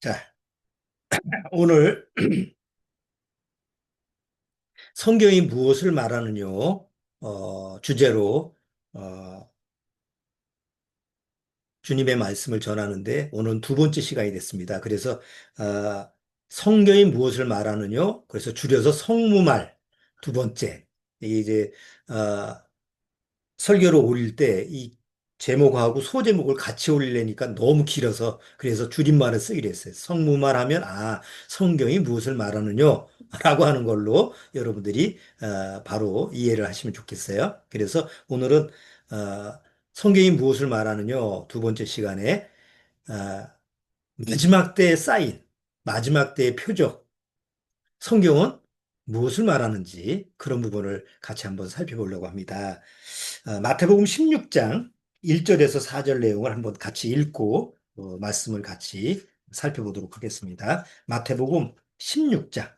자, 오늘 성경이 무엇을 말하느뇨? 주제로 어, 주님의 말씀을 전하는데 오늘 두 번째 시간이 됐습니다. 그래서 어, 성경이 무엇을 말하느뇨? 그래서 줄여서 성무말 두 번째. 이게 이제 어, 설교를 올릴 때 이 제목하고 소제목을 같이 올리려니까 너무 길어서 그래서 줄임말을 쓰기로 했어요. 성무말 하면 성경이 무엇을 말하느냐 라고 하는 걸로 여러분들이 바로 이해를 하시면 좋겠어요. 그래서 오늘은 성경이 무엇을 말하느냐 두 번째 시간에 어, 마지막 때의 사인, 마지막 때의 표적, 성경은 무엇을 말하는지 그런 부분을 같이 한번 살펴보려고 합니다. 마태복음 16장 1절에서 4절 내용을 한번 같이 읽고 말씀을 같이 살펴보도록 하겠습니다. 마태복음 16장.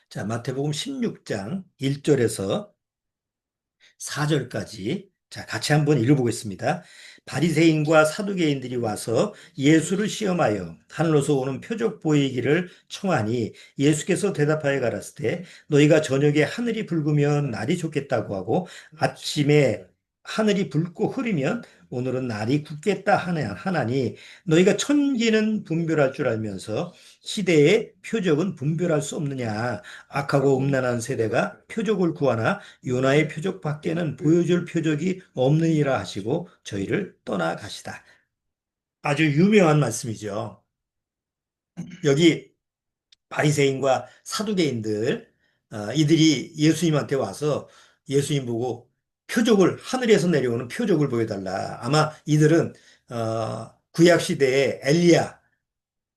자, 마태복음 16장 1절에서 4절까지 자, 같이 한번 읽어보겠습니다. 바리새인과 사두개인들이 와서 예수를 시험하여 하늘로서 오는 표적 보이기를 청하니 예수께서 대답하여 가라사대 너희가 저녁에 하늘이 붉으면 날이 좋겠다고 하고 아침에 하늘이 붉고 흐리면 오늘은 날이 굳겠다 하나니 너희가 천기는 분별할 줄 알면서 시대의 표적은 분별할 수 없느냐. 악하고 음란한 세대가 표적을 구하나 요나의 표적밖에는 보여줄 표적이 없느니라 하시고 저희를 떠나가시다. 아주 유명한 말씀이죠. 여기 바리새인과 사두개인들 이들이 예수님한테 와서 예수님 보고 표적을 하늘에서 내려오는 표적을 보여달라. 아마 이들은 구약 시대에 엘리야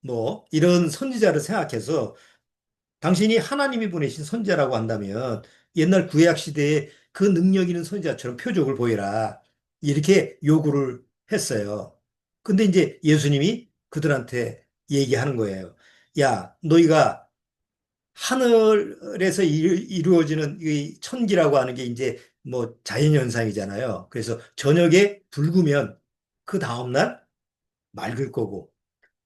뭐 이런 선지자를 생각해서 당신이 하나님이 보내신 선지자라고 한다면 옛날 구약 시대에 그 능력 있는 선지자처럼 표적을 보여라. 이렇게 요구를 했어요. 근데 이제 예수님이 그들한테 얘기하는 거예요. 야, 너희가 하늘에서 이루어지는 이 천기라고 하는 게 이제 뭐 자연현상이잖아요. 그래서 저녁에 붉으면 그 다음날 맑을 거고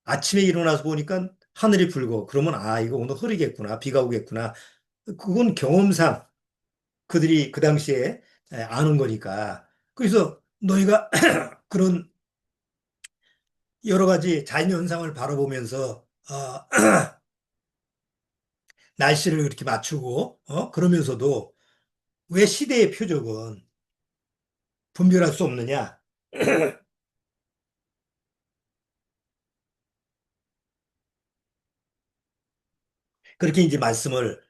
아침에 일어나서 보니까 하늘이 붉어. 그러면 이거 오늘 흐리겠구나. 비가 오겠구나. 그건 경험상 그들이 그 당시에 아는 거니까. 그래서 너희가 그런 여러 가지 자연현상을 바라보면서 날씨를 그렇게 맞추고 그러면서도 왜 시대의 표적은 분별할 수 없느냐? 그렇게 이제 말씀을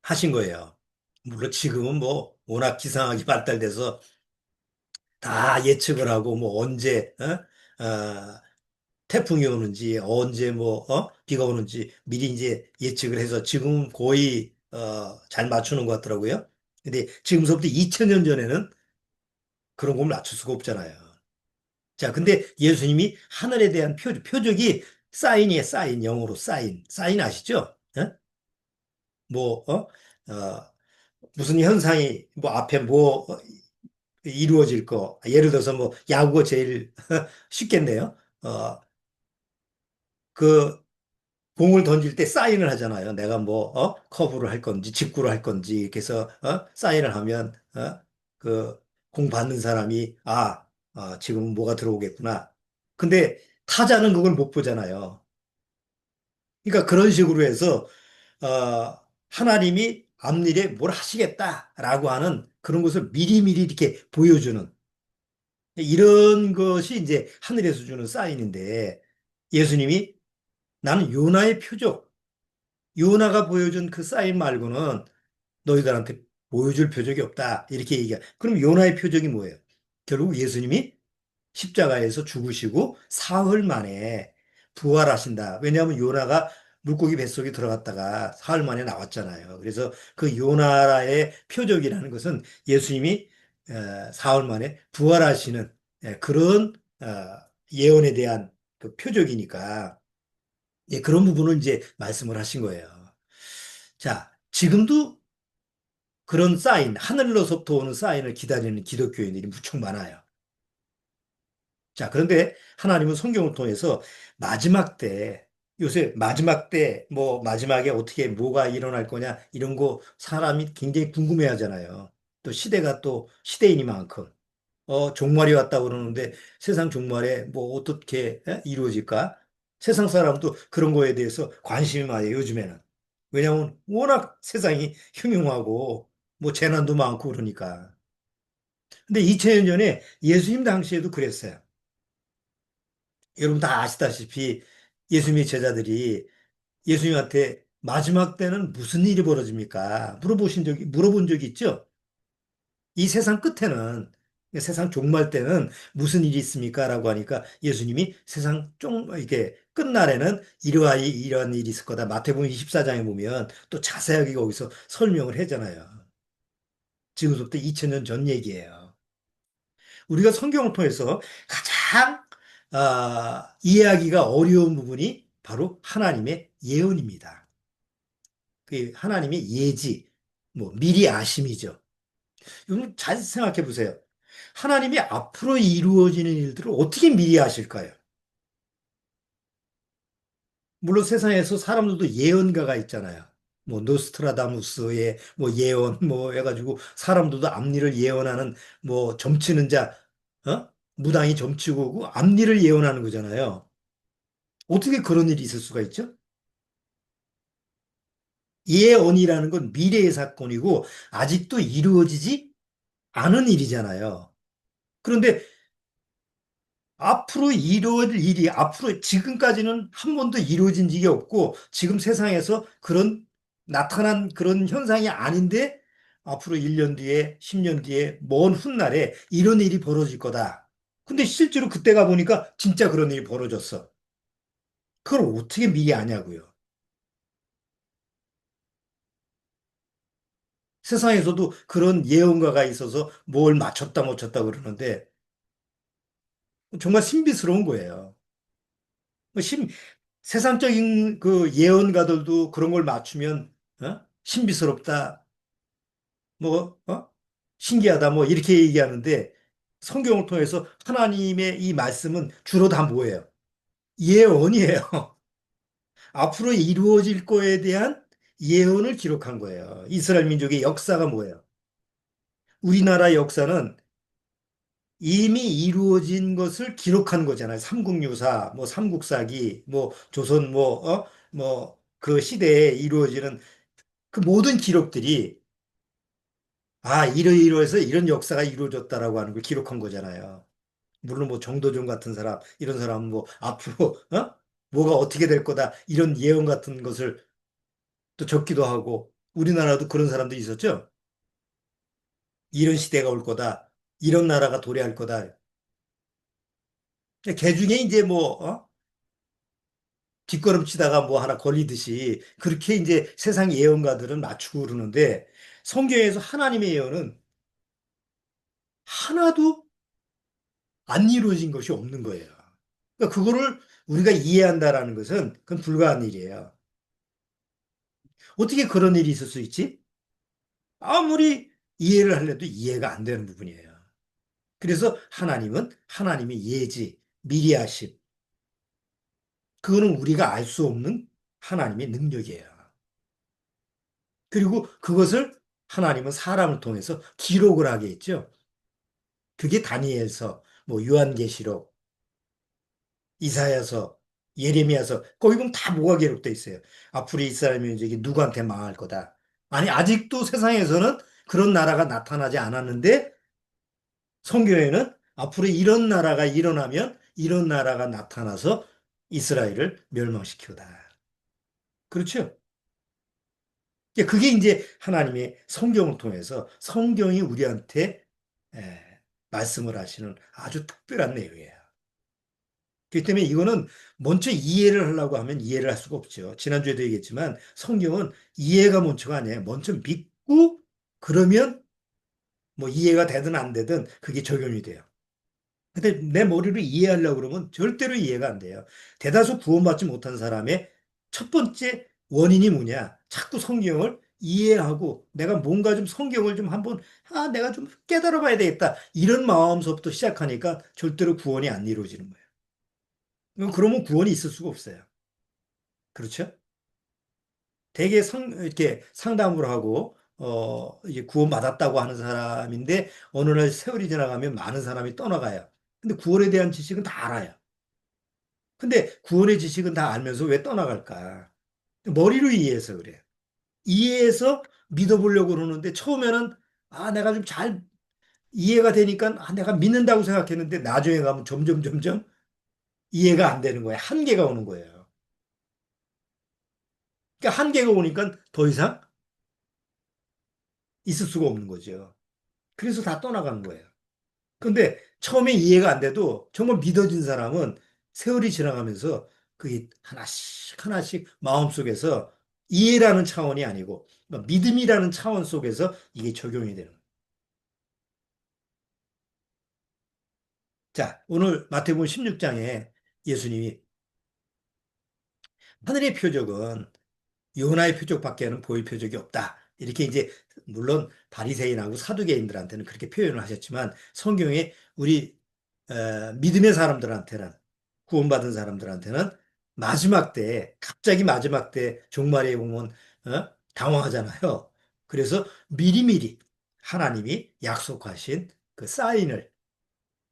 하신 거예요. 물론 지금은 뭐 워낙 기상학이 발달돼서 다 예측을 하고 뭐 언제 태풍이 오는지 언제 비가 오는지 미리 이제 예측을 해서 지금 거의 잘 맞추는 것 같더라고요. 근데 지금서부터 2000년 전에는 그런 걸 맞출 수가 없잖아요. 자, 근데 예수님이 하늘에 대한 표적이 사인이에요, 사인, 영어로 사인. 사인 아시죠? 뭐, 무슨 현상이 뭐 앞에 이루어질 거. 예를 들어서 뭐 야구가 제일 쉽겠네요. 그 공을 던질 때 사인을 하잖아요. 내가 커브를 할 건지, 직구를 할 건지, 이렇게 해서, 사인을 하면, 그, 공 받는 사람이, 지금 뭐가 들어오겠구나. 근데 타자는 그걸 못 보잖아요. 그러니까 그런 식으로 해서, 하나님이 앞일에 뭘 하시겠다라고 하는 그런 것을 미리미리 이렇게 보여주는 이런 것이 이제 하늘에서 주는 사인인데, 예수님이 나는 요나의 표적, 요나가 보여준 그 사인 말고는 너희들한테 보여줄 표적이 없다. 이렇게 얘기해. 그럼 요나의 표적이 뭐예요? 결국 예수님이 십자가에서 죽으시고 사흘 만에 부활하신다. 왜냐하면 요나가 물고기 뱃속에 들어갔다가 사흘 만에 나왔잖아요. 그래서 그 요나의 표적이라는 것은 예수님이 사흘 만에 부활하시는 그런 예언에 대한 그 표적이니까 예, 그런 부분을 이제 말씀을 하신 거예요. 자, 지금도 그런 사인, 하늘로서부터 오는 사인을 기다리는 기독교인들이 무척 많아요. 자, 그런데 하나님은 성경을 통해서 마지막 때, 요새 마지막 때, 뭐, 마지막에 어떻게 뭐가 일어날 거냐, 이런 거 사람이 굉장히 궁금해 하잖아요. 또 시대가 또 시대이니만큼. 종말이 왔다 그러는데 세상 종말에 뭐 어떻게 이루어질까? 세상 사람도 그런 거에 대해서 관심이 많아요, 요즘에는. 왜냐하면 워낙 세상이 흉흉하고 뭐 재난도 많고 그러니까. 근데 2000년 전에 예수님 당시에도 그랬어요. 여러분 다 아시다시피 예수님의 제자들이 예수님한테 마지막 때는 무슨 일이 벌어집니까? 물어본 적이 있죠? 이 세상 끝에는, 세상 종말 때는 무슨 일이 있습니까? 라고 하니까 예수님이 세상 이게 끝날에는 이러한 일이 있을 거다. 마태복음 24장에 보면 또 자세하게 거기서 설명을 하잖아요. 지금부터 2000년 전 얘기예요. 우리가 성경을 통해서 가장 이해하기가 어려운 부분이 바로 하나님의 예언입니다. 그 하나님의 예지, 뭐 미리 아심이죠. 여러분 잘 생각해 보세요. 하나님이 앞으로 이루어지는 일들을 어떻게 미리 아실까요? 물론 세상에서 사람들도 예언가가 있잖아요. 뭐 노스트라다무스의 뭐 예언 뭐 해가지고 사람들도 앞일을 예언하는 뭐 점치는 자, 무당이 점치고 그 앞일을 예언하는 거잖아요. 어떻게 그런 일이 있을 수가 있죠? 예언이라는 건 미래의 사건이고 아직도 이루어지지 않은 일이잖아요. 그런데 앞으로 이루어질 일이 앞으로 지금까지는 한 번도 이루어진 적이 없고 지금 세상에서 그런 나타난 그런 현상이 아닌데 앞으로 1년 뒤에 10년 뒤에 먼 훗날에 이런 일이 벌어질 거다. 근데 실제로 그때가 보니까 진짜 그런 일이 벌어졌어. 그걸 어떻게 미리 아냐고요. 세상에서도 그런 예언가가 있어서 뭘 맞췄다 못 쳤다 그러는데 정말 신비스러운 거예요. 뭐 세상적인 그 예언가들도 그런 걸 맞추면 신비스럽다, 신기하다, 뭐 이렇게 얘기하는데 성경을 통해서 하나님의 이 말씀은 주로 다 뭐예요? 예언이에요. 앞으로 이루어질 거에 대한 예언을 기록한 거예요. 이스라엘 민족의 역사가 뭐예요? 우리나라 역사는 이미 이루어진 것을 기록한 거잖아요. 삼국유사, 뭐 삼국사기, 뭐 조선 뭐 그 시대에 이루어지는 그 모든 기록들이 이러이러해서 이런 역사가 이루어졌다라고 하는 걸 기록한 거잖아요. 물론 뭐 정도전 같은 사람, 이런 사람은 뭐 앞으로 뭐가 어떻게 될 거다 이런 예언 같은 것을 또 적기도 하고 우리나라도 그런 사람도 있었죠. 이런 시대가 올 거다. 이런 나라가 도래할 거다. 개중에 이제 뒷걸음치다가 뭐 하나 걸리듯이 그렇게 이제 세상 예언가들은 맞추고 그러는데 성경에서 하나님의 예언은 하나도 안 이루어진 것이 없는 거예요. 그러니까 그거를 우리가 이해한다라는 것은 그건 불가한 일이에요. 어떻게 그런 일이 있을 수 있지? 아무리 이해를 하려도 이해가 안 되는 부분이에요. 그래서 하나님은 하나님의 예지, 미리 하심. 그거는 우리가 알 수 없는 하나님의 능력이에요. 그리고 그것을 하나님은 사람을 통해서 기록을 하게 했죠. 그게 다니엘서, 뭐 요한계시록, 이사야서, 예레미야서 거기 보면 다 뭐가 기록돼 있어요. 앞으로 이스라엘 민족이 누구한테 망할 거다. 아니 아직도 세상에서는 그런 나라가 나타나지 않았는데 성경에는 앞으로 이런 나라가 일어나면 이런 나라가 나타나서 이스라엘을 멸망시키다. 그렇죠? 그게 이제 하나님의 성경을 통해서 성경이 우리한테 에, 말씀을 하시는 아주 특별한 내용이에요. 그렇기 때문에 이거는 먼저 이해를 하려고 하면 이해를 할 수가 없죠. 지난주에도 얘기했지만 성경은 이해가 먼저가 아니에요. 먼저 믿고 그러면 뭐 이해가 되든 안 되든 그게 적용이 돼요. 근데 내 머리로 이해하려고 그러면 절대로 이해가 안 돼요. 대다수 구원받지 못한 사람의 첫 번째 원인이 뭐냐? 자꾸 성경을 이해하고 내가 뭔가 좀 성경을 좀 한번 내가 좀 깨달아 봐야 되겠다. 이런 마음서부터 시작하니까 절대로 구원이 안 이루어지는 거예요. 그러면 구원이 있을 수가 없어요. 그렇죠? 되게 이렇게 상담을 하고 이제 구원받았다고 하는 사람인데 어느 날 세월이 지나가면 많은 사람이 떠나가요. 근데 구원에 대한 지식은 다 알아요. 근데 구원의 지식은 다 알면서 왜 떠나갈까? 머리로 이해해서 그래요. 이해해서 믿어보려고 그러는데 처음에는 내가 좀 잘 이해가 되니까 내가 믿는다고 생각했는데 나중에 가면 점점 이해가 안 되는 거예요. 한계가 오는 거예요. 그러니까 한계가 오니까 더 이상 있을 수가 없는 거죠. 그래서 다 떠나가는 거예요. 근데 처음에 이해가 안 돼도 정말 믿어진 사람은 세월이 지나가면서 그게 하나씩 하나씩 마음속에서 이해라는 차원이 아니고 믿음이라는 차원 속에서 이게 적용이 되는 거예요. 자, 오늘 마태복음 16장에 예수님이 하늘의 표적은 요나의 표적밖에는 보일 표적이 없다. 이렇게 이제 물론 바리새인하고 사두개인들한테는 그렇게 표현을 하셨지만 성경에 우리 믿음의 사람들한테는 구원받은 사람들한테는 마지막 때 갑자기 마지막 때 종말에 보면 당황하잖아요. 그래서 미리미리 하나님이 약속하신 그 사인을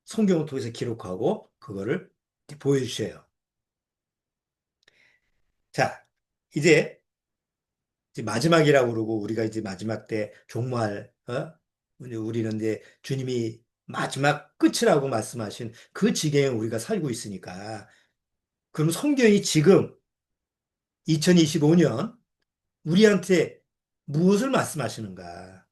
성경을 통해서 기록하고 그거를 보여주셔요. 자, 이제 마지막이라고 그러고 우리가 이제 마지막 때 종말 우리는 이제 주님이 마지막 끝이라고 말씀하신 그 지경에 우리가 살고 있으니까 그럼 성경이 지금 2025년 우리한테 무엇을 말씀하시는가?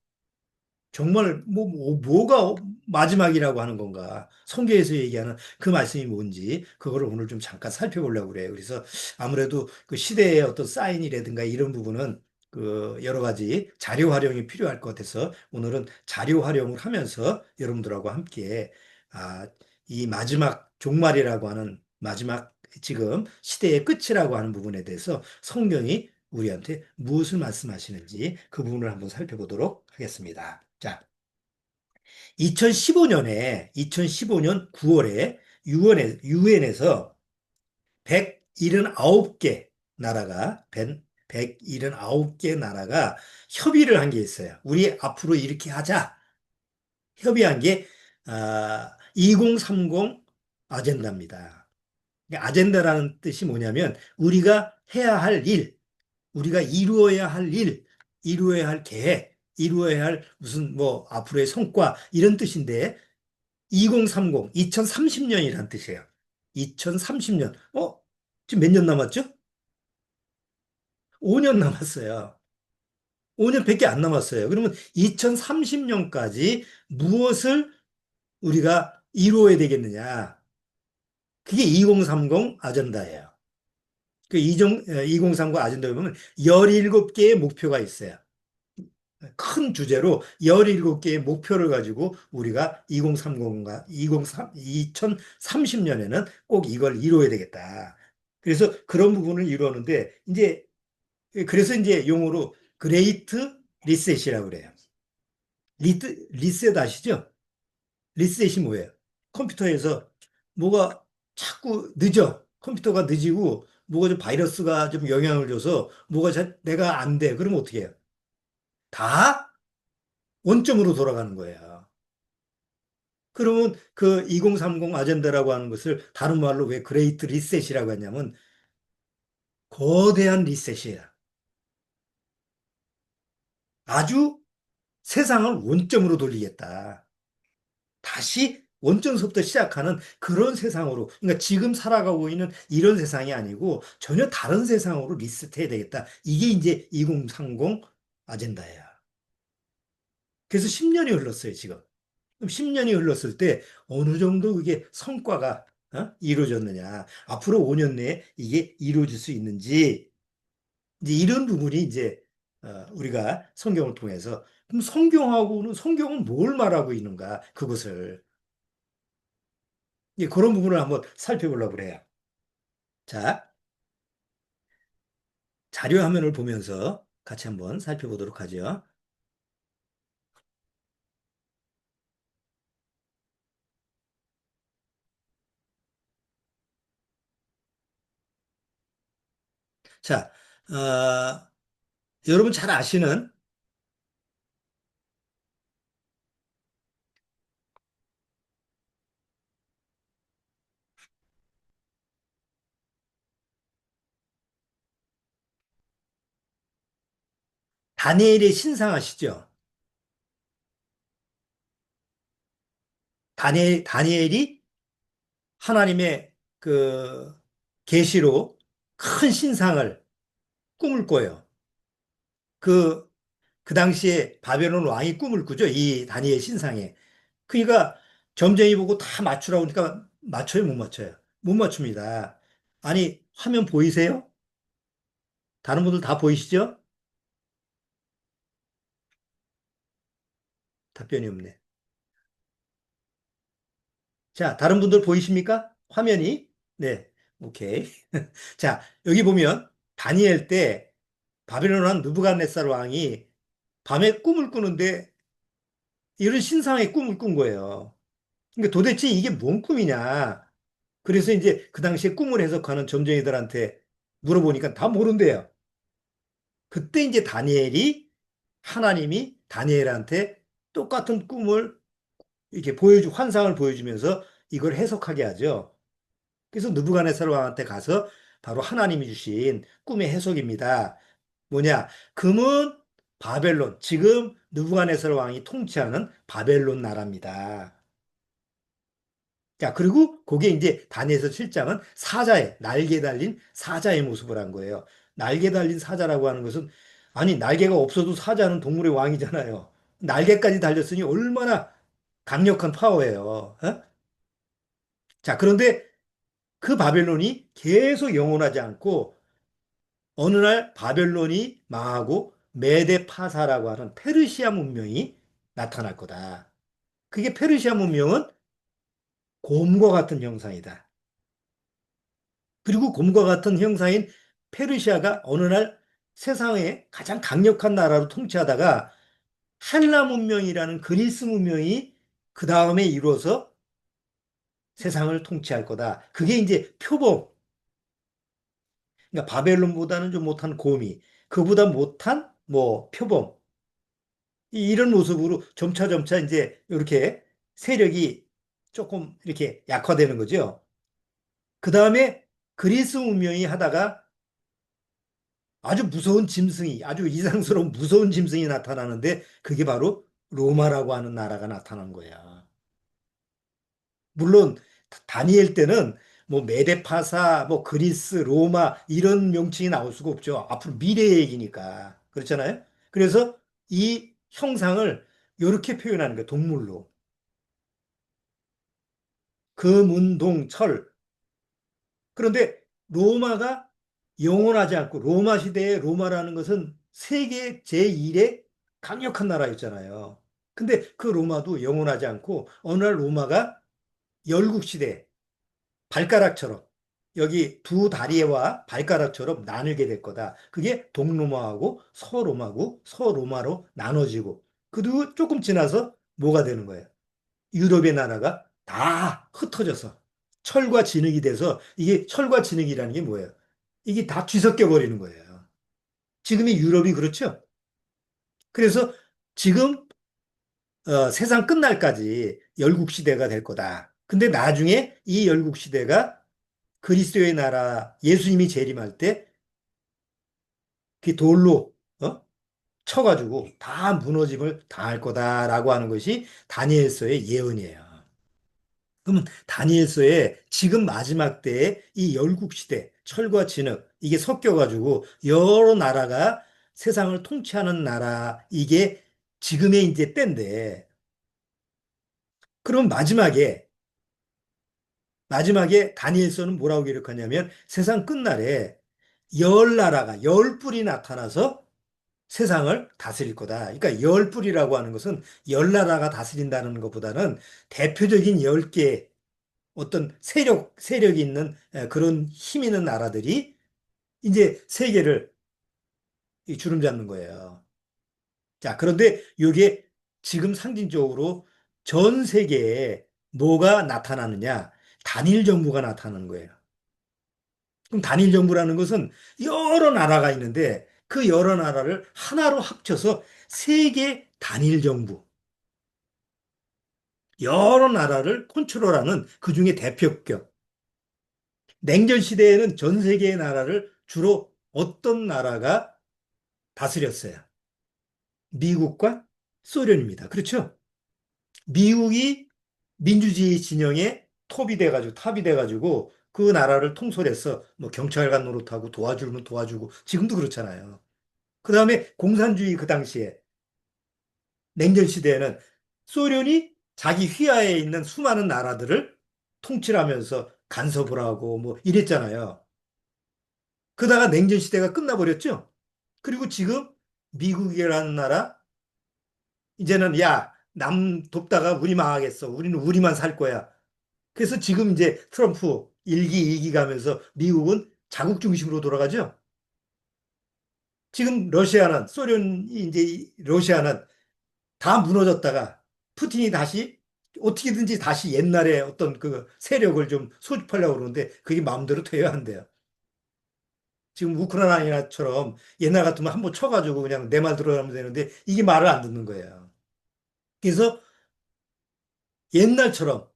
정말 뭐가 마지막이라고 하는 건가? 성경에서 얘기하는 그 말씀이 뭔지 그거를 오늘 좀 잠깐 살펴보려고 그래요. 그래서 아무래도 그 시대의 어떤 사인이라든가 이런 부분은 그 여러 가지 자료 활용이 필요할 것 같아서 오늘은 자료 활용을 하면서 여러분들하고 함께 아, 이 마지막 종말이라고 하는 마지막 지금 시대의 끝이라고 하는 부분에 대해서 성경이 우리한테 무엇을 말씀하시는지 그 부분을 한번 살펴보도록 하겠습니다. 자, 2015년 9월에 유엔에서 179개 나라가 179개 나라가 협의를 한 게 있어요. 우리 앞으로 이렇게 하자. 협의한 게 2030 아젠다입니다. 아젠다라는 뜻이 뭐냐면 우리가 해야 할 일, 우리가 이루어야 할 일, 이루어야 할 계획, 이루어야 할 무슨 뭐 앞으로의 성과 이런 뜻인데 2030, 2030년이란 뜻이에요. 2030년. 지금 몇 년 남았죠? 5년 남았어요. 5년밖에 안 남았어요. 그러면 2030년까지 무엇을 우리가 이루어야 되겠느냐? 그게 2030 아젠다예요. 그 2030 아젠다에 보면 17개의 목표가 있어요. 큰 주제로 17개의 목표를 가지고 우리가 2030과 2030년에는 꼭 이걸 이루어야 되겠다. 그래서 그런 부분을 이루었는데 이제 그래서 이제 용어로 그레이트 리셋이라고 그래요. 리셋 아시죠? 리셋이 뭐예요? 컴퓨터에서 뭐가 자꾸 늦어. 컴퓨터가 늦이고 뭐가 좀 바이러스가 좀 영향을 줘서 뭐가 내가 안 돼. 그러면 어떻게 해요? 다 원점으로 돌아가는 거예요. 그러면 그 2030 아젠다라고 하는 것을 다른 말로 왜 그레이트 리셋이라고 했냐면 거대한 리셋이에요. 아주 세상을 원점으로 돌리겠다. 다시 원점서부터 시작하는 그런 세상으로, 그러니까 지금 살아가고 있는 이런 세상이 아니고 전혀 다른 세상으로 리셋해야 되겠다. 이게 이제 2030 아젠다예요. 그래서 10년이 흘렀어요, 지금. 그럼 10년이 흘렀을 때 어느 정도 그게 성과가 이루어졌느냐. 앞으로 5년 내에 이게 이루어질 수 있는지 이제 이런 부분이 이제 우리가 성경을 통해서 그럼 성경은 뭘 말하고 있는가? 그것을 예, 그런 부분을 한번 살펴보려고 그래요. 자, 자료 화면을 보면서 같이 한번 살펴보도록 하죠. 자, 여러분 잘 아시는 다니엘의 신상 아시죠? 다니엘이 하나님의 그 계시로 큰 신상을 꿈을 꿔요. 그, 그 당시에 바벨론 왕이 꿈을 꾸죠. 이 다니엘 신상에. 그러니까 점쟁이 보고 다 맞추라고 그러니까 맞춰요, 못 맞춰요? 못 맞춥니다. 아니, 화면 보이세요? 다른 분들 다 보이시죠? 답변이 없네. 자, 다른 분들 보이십니까? 화면이? 네, 오케이. 자, 여기 보면 다니엘 때 바벨론 왕 느부갓네살 왕이 밤에 꿈을 꾸는데 이런 신상의 꿈을 꾼 거예요. 그러니까 도대체 이게 뭔 꿈이냐? 그래서 이제 그 당시에 꿈을 해석하는 점쟁이들한테 물어보니까 다 모른대요. 그때 이제 하나님이 다니엘한테 똑같은 꿈을 이렇게 환상을 보여주면서 이걸 해석하게 하죠. 그래서 느부갓네살 왕한테 가서 바로 하나님이 주신 꿈의 해석입니다. 뭐냐? 금은 바벨론, 지금 느부갓네살 왕이 통치하는 바벨론 나라입니다. 자, 그리고 그게 이제 다니엘서 7장은 사자의, 날개 달린 사자의 모습을 한 거예요. 날개 달린 사자라고 하는 것은, 아니, 날개가 없어도 사자는 동물의 왕이잖아요. 날개까지 달렸으니 얼마나 강력한 파워예요. 어? 자, 그런데 그 바벨론이 계속 영원하지 않고 어느 날 바벨론이 망하고 메데파사라고 하는 페르시아 문명이 나타날 거다. 그게 페르시아 문명은 곰과 같은 형상이다. 그리고 곰과 같은 형상인 페르시아가 어느 날 세상의 가장 강력한 나라로 통치하다가 한라 문명이라는 그리스 문명이 그 다음에 이루어서 세상을 통치할 거다. 그게 이제 표범. 그러니까 바벨론보다는 좀 못한 곰이, 그보다 못한 뭐 표범. 이런 모습으로 점차 이제 이렇게 세력이 조금 이렇게 약화되는 거죠. 그 다음에 그리스 문명이 하다가 아주 무서운 짐승이, 아주 이상스러운 무서운 짐승이 나타나는데 그게 바로 로마라고 하는 나라가 나타난 거야. 물론 다니엘 때는 뭐 메데파사, 뭐 그리스, 로마 이런 명칭이 나올 수가 없죠. 앞으로 미래 얘기니까. 그렇잖아요. 그래서 이 형상을 이렇게 표현하는 거예요. 동물로. 금운동철. 그런데 로마가 영원하지 않고 로마 시대의 로마라는 것은 세계 제1의 강력한 나라였잖아요. 근데 그 로마도 영원하지 않고 어느 날 로마가 열국 시대 발가락처럼 여기 두 다리와 발가락처럼 나누게 될 거다. 그게 동로마하고 서로마고 서로마로 나눠지고 그리고 조금 지나서 뭐가 되는 거예요? 유럽의 나라가 다 흩어져서 철과 진흙이 돼서 이게 철과 진흙이라는 게 뭐예요? 이게 다 뒤섞여 버리는 거예요. 지금의 유럽이 그렇죠? 그래서 지금 세상 끝날까지 열국 시대가 될 거다. 근데 나중에 이 열국 시대가 그리스도의 나라 예수님이 재림할 때 그 돌로 쳐가지고 다 무너짐을 당할 거다라고 하는 것이 다니엘서의 예언이에요. 그러면 다니엘서에 지금 마지막 때의 이 열국 시대, 철과 진흙, 이게 섞여가지고 여러 나라가 세상을 통치하는 나라, 이게 지금의 이제 때인데, 그럼 마지막에 다니엘서는 뭐라고 기록하냐면 세상 끝날에 열 나라가, 열 뿔이 나타나서 세상을 다스릴 거다. 그러니까 열 뿔이라고 하는 것은 열 나라가 다스린다는 것보다는 대표적인 열 개, 어떤 세력이 있는 그런 힘 있는 나라들이 이제 세계를 이 주름 잡는 거예요. 자, 그런데 이게 지금 상징적으로 전 세계에 뭐가 나타나느냐? 단일 정부가 나타나는 거예요. 그럼 단일 정부라는 것은 여러 나라가 있는데 그 여러 나라를 하나로 합쳐서 세계 단일 정부, 여러 나라를 컨트롤하는 그 중에 대표격. 냉전 시대에는 전 세계의 나라를 주로 어떤 나라가 다스렸어요? 미국과 소련입니다. 그렇죠? 미국이 민주주의 진영의 탑이 돼가지고 그 나라를 통솔해서 뭐 경찰관 노릇하고 도와주면 도와주고 지금도 그렇잖아요. 그 다음에 공산주의 그 당시에 냉전 시대에는 소련이 자기 휘하에 있는 수많은 나라들을 통치하면서 간섭을 하고 뭐 이랬잖아요. 그러다가 냉전 시대가 끝나버렸죠. 그리고 지금 미국이라는 나라 이제는 야, 남 돕다가 우리 망하겠어. 우리는 우리만 살 거야. 그래서 지금 이제 트럼프 1기, 2기 가면서 미국은 자국 중심으로 돌아가죠. 지금 소련이 이제 러시아는 다 무너졌다가 푸틴이 다시 어떻게든지 다시 옛날에 어떤 그 세력을 좀 소집하려고 그러는데 그게 마음대로 돼야 한대요. 지금 우크라이나처럼 옛날 같으면 한번 쳐가지고 그냥 내 말 들어가면 되는데 이게 말을 안 듣는 거예요. 그래서 옛날처럼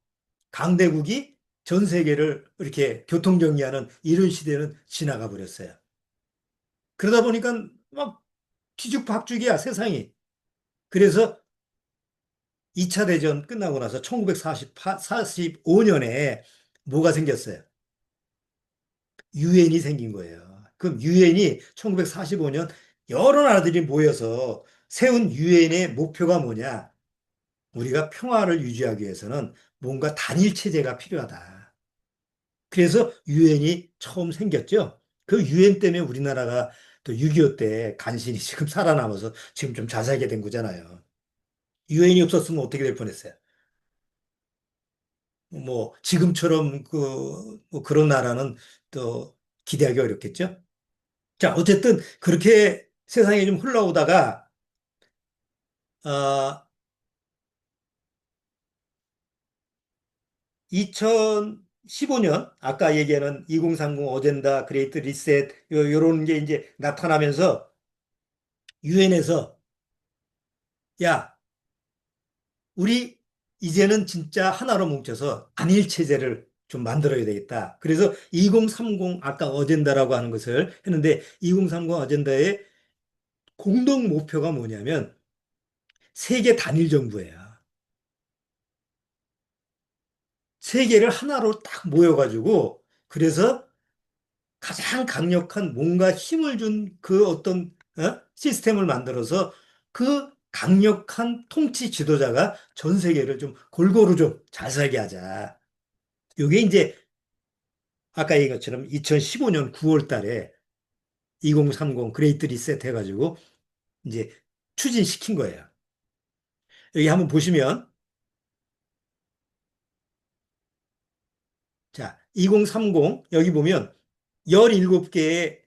강대국이 전 세계를 이렇게 교통정리하는 이런 시대는 지나가 버렸어요. 그러다 보니까 막 뒤죽박죽이야, 세상이. 그래서 2차 대전 끝나고 나서 1945년에 뭐가 생겼어요? 유엔이 생긴 거예요. 그럼 유엔이 1945년 여러 나라들이 모여서 세운 유엔의 목표가 뭐냐? 우리가 평화를 유지하기 위해서는 뭔가 단일 체제가 필요하다. 그래서 유엔이 처음 생겼죠. 그 유엔 때문에 우리나라가 또 6.25 때 간신히 지금 살아남아서 지금 좀 잘 살게 된 거잖아요. 유엔이 없었으면 어떻게 될 뻔했어요. 뭐 지금처럼 뭐 그런 나라는 또 기대하기 어렵겠죠. 자, 어쨌든 그렇게 세상에 좀 흘러오다가 어, 2015년 아까 얘기하는 2030 어젠다 그레이트 리셋 요런 게 이제 나타나면서 유엔에서 야, 우리 이제는 진짜 하나로 뭉쳐서 단일 체제를 좀 만들어야 되겠다. 그래서 2030 아까 어젠다라고 하는 것을 했는데 2030 어젠다의 공동 목표가 뭐냐면 세계 단일 정부예요. 세계를 하나로 딱 모여가지고 그래서 가장 강력한 뭔가 힘을 준 그 어떤 시스템을 만들어서 그 강력한 통치 지도자가 전 세계를 좀 골고루 좀 잘 살게 하자. 이게 이제 아까 얘기한 것처럼 2015년 9월 달에 2030 그레이트 리셋 해가지고 이제 추진시킨 거예요. 여기 한번 보시면 자, 2030 여기 보면 17개의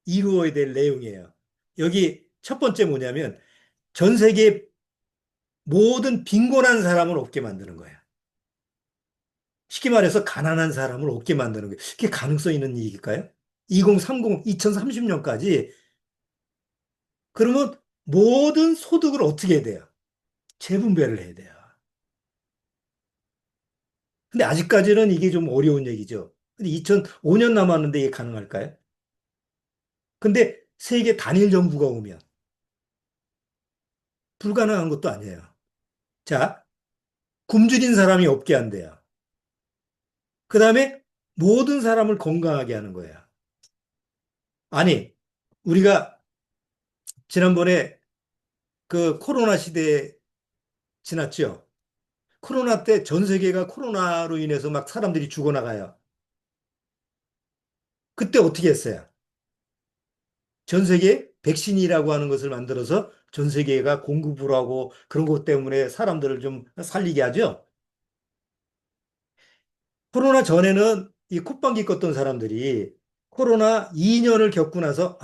이루어야 될 내용이에요. 여기 첫 번째 뭐냐면 전 세계 모든 빈곤한 사람을 없게 만드는 거예요. 쉽게 말해서 가난한 사람을 없게 만드는 거예요. 그게 가능성 있는 얘기일까요? 2030, 2030년까지 그러면 모든 소득을 어떻게 해야 돼요? 재분배를 해야 돼요. 근데 아직까지는 이게 좀 어려운 얘기죠. 근데 2005년 남았는데 이게 가능할까요? 근데 세계 단일 정부가 오면 불가능한 것도 아니에요. 자, 굶주린 사람이 없게 한대요. 그 다음에 모든 사람을 건강하게 하는 거예요. 아니, 우리가 지난번에 그 코로나 시대 지났죠? 코로나 때 전 세계가 코로나로 인해서 막 사람들이 죽어나가요. 그때 어떻게 했어요? 전 세계 백신이라고 하는 것을 만들어서 전 세계가 공급을 하고 그런 것 때문에 사람들을 좀 살리게 하죠. 코로나 전에는 이 콧방귀 꼈던 사람들이 코로나 2년을 겪고 나서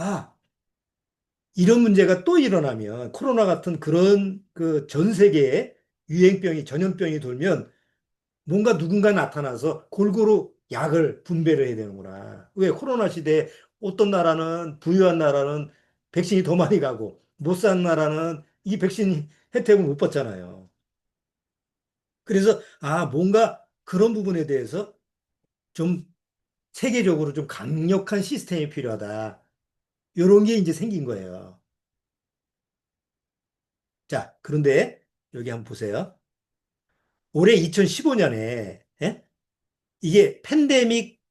이런 문제가 또 일어나면 코로나 같은 그런 그 전 세계에 유행병이 전염병이 돌면 뭔가 누군가 나타나서 골고루 약을 분배를 해야 되는구나. 왜 코로나 시대에 어떤 나라는 부유한 나라는 백신이 더 많이 가고 못 사는 나라는 이 백신 혜택을 못 받잖아요. 그래서 뭔가 그런 부분에 대해서 좀 세계적으로 좀 강력한 시스템이 필요하다. 이런 게 이제 생긴 거예요. 자, 그런데 여기 한번 보세요. 올해 2015년에 이게 팬데믹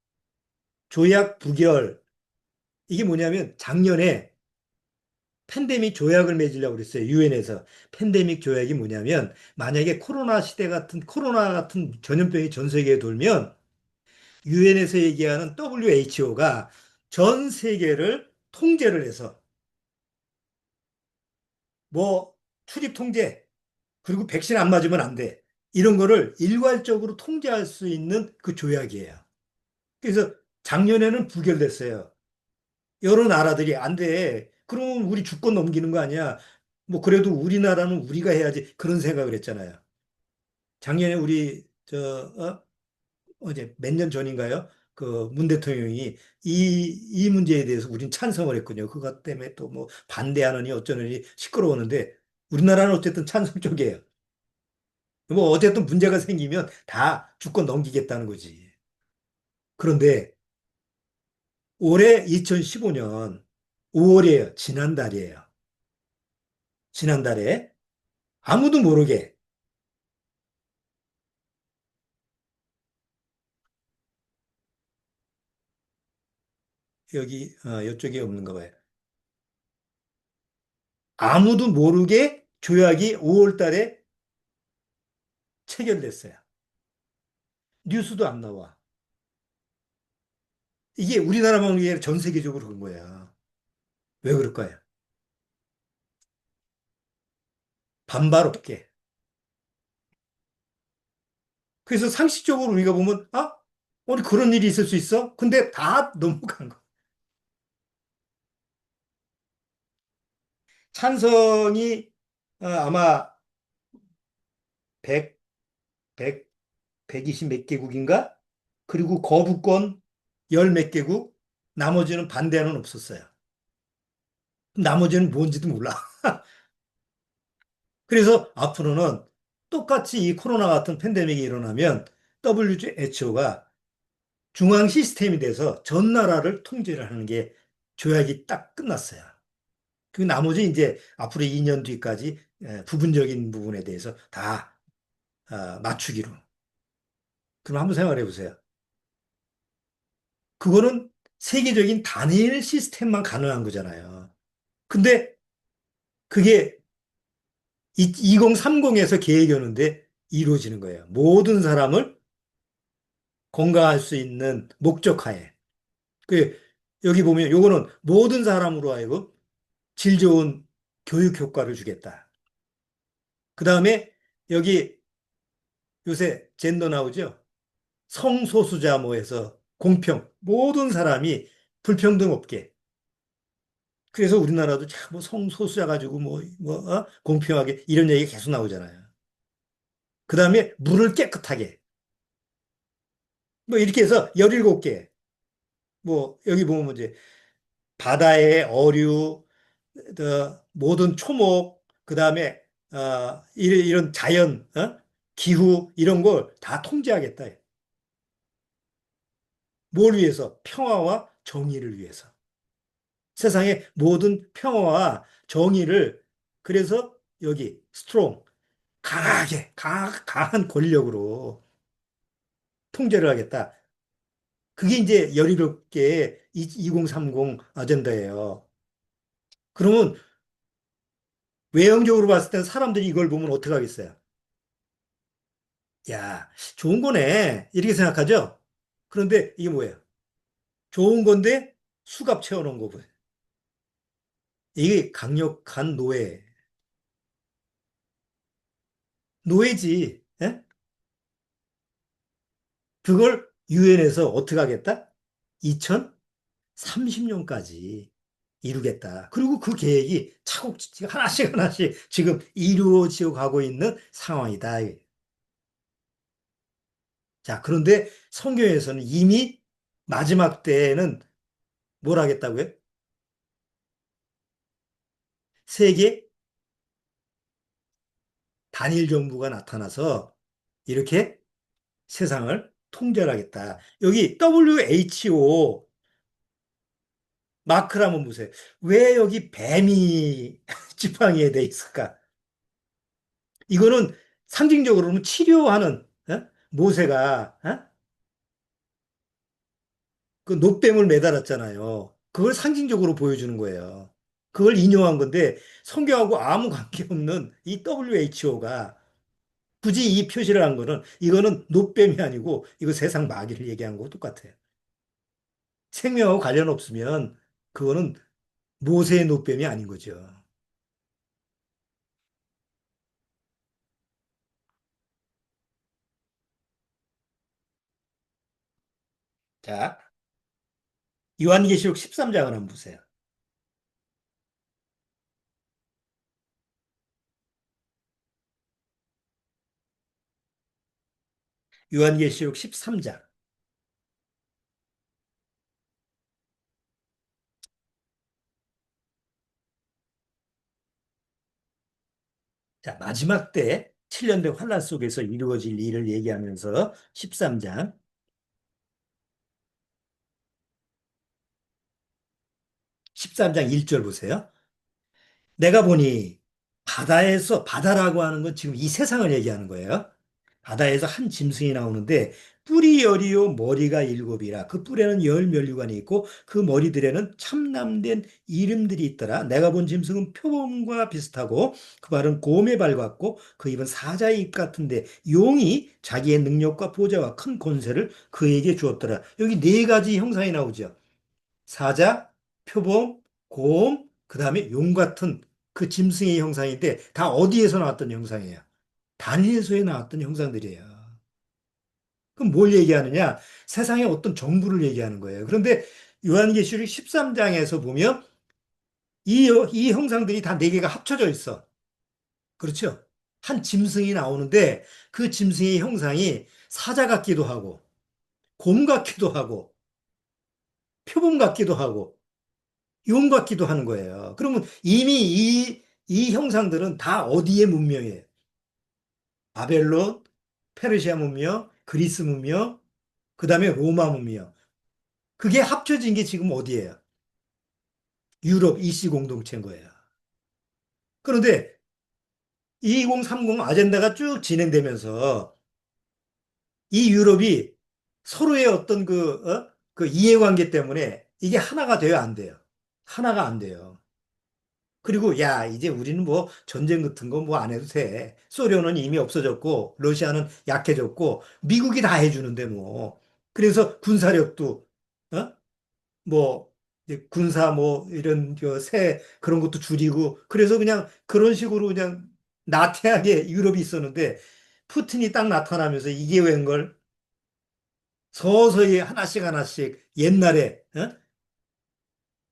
조약 부결 이게 뭐냐면 작년에 팬데믹 조약을 맺으려고 그랬어요. 유엔에서. 팬데믹 조약이 뭐냐면 만약에 코로나 같은 전염병이 전 세계에 돌면 유엔에서 얘기하는 WHO가 전 세계를 통제를 해서 뭐 출입 통제 그리고 백신 안 맞으면 안 돼. 이런 거를 일괄적으로 통제할 수 있는 그 조약이에요. 그래서 작년에는 부결됐어요. 여러 나라들이 안 돼. 그러면 우리 주권 넘기는 거 아니야. 뭐 그래도 우리나라는 우리가 해야지 그런 생각을 했잖아요. 작년에 우리 어제 몇 년 전인가요? 그 문 대통령이 이 문제에 대해서 우린 찬성을 했군요. 그것 때문에 또 뭐 반대하느니 어쩌느니 시끄러웠는데 우리나라는 어쨌든 찬성 쪽이에요. 뭐 어쨌든 문제가 생기면 다 주권 넘기겠다는 거지. 그런데 올해 2015년 5월이에요. 지난달이에요. 지난달에 아무도 모르게 여기 이쪽에 없는가 봐요. 아무도 모르게 조약이 5월 달에 체결됐어요. 뉴스도 안 나와. 이게 우리나라만 아니라 전 세계적으로 그런 거야. 왜 그럴까요? 반발 없게. 그래서 상식적으로 우리가 보면 우리 그런 일이 있을 수 있어? 근데 다 넘어간 거. 찬성이 아마 100, 100, 120 몇 개국인가? 그리고 거부권 열 몇 개국, 나머지는 반대는 없었어요. 나머지는 뭔지도 몰라. 그래서 앞으로는 똑같이 이 코로나 같은 팬데믹이 일어나면 WHO가 중앙 시스템이 돼서 전 나라를 통제를 하는 게 조약이 딱 끝났어요. 그 나머지 이제 앞으로 2년 뒤까지 부분적인 부분에 대해서 다 맞추기로. 그럼 한번 생각해 보세요. 그거는 세계적인 단일 시스템만 가능한 거잖아요. 근데 그게 2030에서 계획이었는데 이루어지는 거예요. 모든 사람을 건강할 수 있는 목적하에. 그 여기 보면 요거는 모든 사람으로 하여금 질 좋은 교육 효과를 주겠다. 그 다음에 여기 요새 젠더 나오죠? 성소수자 뭐해서 공평. 모든 사람이 불평등 없게. 그래서 우리나라도 참 뭐 성소수자 가지고 공평하게 이런 얘기 계속 나오잖아요. 그 다음에 물을 깨끗하게. 뭐 이렇게 해서 17개. 뭐 여기 보면 이제 바다의 어류, 모든 초목, 그 다음에 이런 자연, 기후 이런 걸 다 통제하겠다. 뭘 위해서? 평화와 정의를 위해서. 세상의 모든 평화와 정의를 그래서 여기 스트롱 강하게 강한 권력으로 통제를 하겠다. 그게 이제 17개의 2030 아젠다예요. 그러면 외형적으로 봤을 땐 사람들이 이걸 보면 어떻게 하겠어요? 야, 좋은 거네. 이렇게 생각하죠? 그런데 이게 뭐예요? 좋은 건데 수갑 채워놓은 거고요. 이게 강력한 노예지. 예? 그걸 유엔에서 어떻게 하겠다? 2030년까지 이루겠다. 그리고 그 계획이 차곡차곡 하나씩 하나씩 지금 이루어지고 가고 있는 상황이다. 자, 그런데 성경에서는 이미 마지막 때에는 뭘 하겠다고요? 세계 단일 정부가 나타나서 이렇게 세상을 통제하겠다. 여기 WHO 마크를 한번 보세요. 왜 여기 뱀이 지팡이에 돼 있을까? 이거는 상징적으로는 치료하는 모세가 그 노뱀을 매달았잖아요. 그걸 상징적으로 보여주는 거예요. 그걸 인용한 건데 성경하고 아무 관계없는 이 WHO가 굳이 이 표시를 한 거는 이거는 노뱀이 아니고 이거 세상 마귀를 얘기한 거고 똑같아요. 생명하고 관련 없으면 그거는 모세의 노뱀이 아닌 거죠. 자, 요한계시록 13장을 한번 보세요. 요한계시록 13장. 자, 마지막 때 7년대 환란 속에서 이루어질 일을 얘기하면서 13장, 13장 1절 보세요. 내가 보니 바다에서, 바다라고 하는 건 지금 이 세상을 얘기하는 거예요. 바다에서 한 짐승이 나오는데 뿔이 열이요 머리가 일곱이라. 그 뿔에는 열 면류관이 있고 그 머리들에는 참남된 이름들이 있더라. 내가 본 짐승은 표범과 비슷하고 그 발은 곰의 발 같고 그 입은 사자의 입 같은데 용이 자기의 능력과 보좌와 큰 권세를 그에게 주었더라. 여기 네 가지 형상이 나오죠. 사자, 표범, 곰, 그 다음에 용 같은 그 짐승의 형상인데 다 어디에서 나왔던 형상이에요? 다니엘서에 나왔던 형상들이에요. 그럼 뭘 얘기하느냐? 세상의 어떤 정부를 얘기하는 거예요. 그런데 요한계시록 13장에서 보면 이 형상들이 다 네 개가 합쳐져 있어. 그렇죠? 한 짐승이 나오는데 그 짐승의 형상이 사자 같기도 하고 곰 같기도 하고 표범 같기도 하고 용 같기도 하는 거예요. 그러면 이미 이 형상들은 다 어디의 문명이에요? 바벨론, 페르시아 문명, 그리스 문명, 그 다음에 로마 문명. 그게 합쳐진 게 지금 어디예요? 유럽 이씨 공동체인 거예요. 그런데 2030 아젠다가 쭉 진행되면서 이 유럽이 서로의 어떤 그 이해관계 때문에 이게 하나가 돼요, 안 돼요? 하나가 안 돼요. 그리고 야, 이제 우리는 뭐 전쟁 같은 거 뭐 안 해도 돼. 소련은 이미 없어졌고 러시아는 약해졌고 미국이 다 해주는데 뭐. 그래서 군사력도 뭐 이제 군사 뭐 이런 새 그런 것도 줄이고 그래서 그냥 그런 식으로 그냥 나태하게 유럽이 있었는데 푸틴이 딱 나타나면서 이게 웬걸 서서히 하나씩 하나씩 옛날에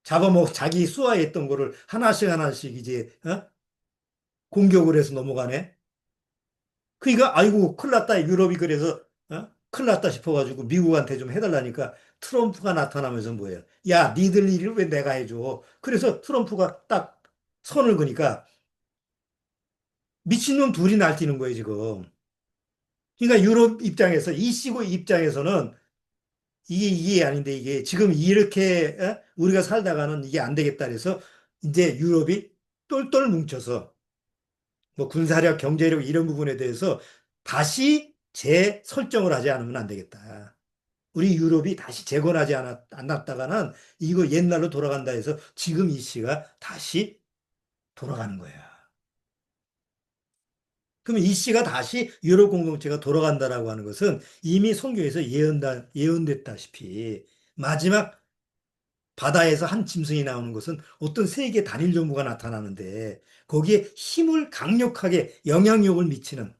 잡아먹 자기 수하했던 거를 하나씩 하나씩 이제 공격을 해서 넘어가네. 그러니까 아이고 큰일 났다 유럽이 그래서 큰일 났다 싶어가지고 미국한테 좀 해달라니까 트럼프가 나타나면서 뭐예요? 야 니들 일을 왜 내가 해줘? 그래서 트럼프가 딱 선을 그니까 미친놈 둘이 날뛰는 거예요 지금. 그러니까 유럽 입장에서 이 시고 입장에서는 이게 아닌데 이게 지금 이렇게 우리가 살다가는 이게 안 되겠다 그래서 이제 유럽이 똘똘 뭉쳐서 뭐 군사력, 경제력 이런 부분에 대해서 다시 재설정을 하지 않으면 안 되겠다. 우리 유럽이 다시 재건하지 않았다가는 이거 옛날로 돌아간다 해서 지금 이 시가 다시 돌아가는 거야. 그러면 이 시가 다시 유럽 공동체가 돌아간다라고 하는 것은 이미 성경에서 예언됐다시피 마지막 바다에서 한 짐승이 나오는 것은 어떤 세계 단일 정부가 나타나는데 거기에 힘을 강력하게 영향력을 미치는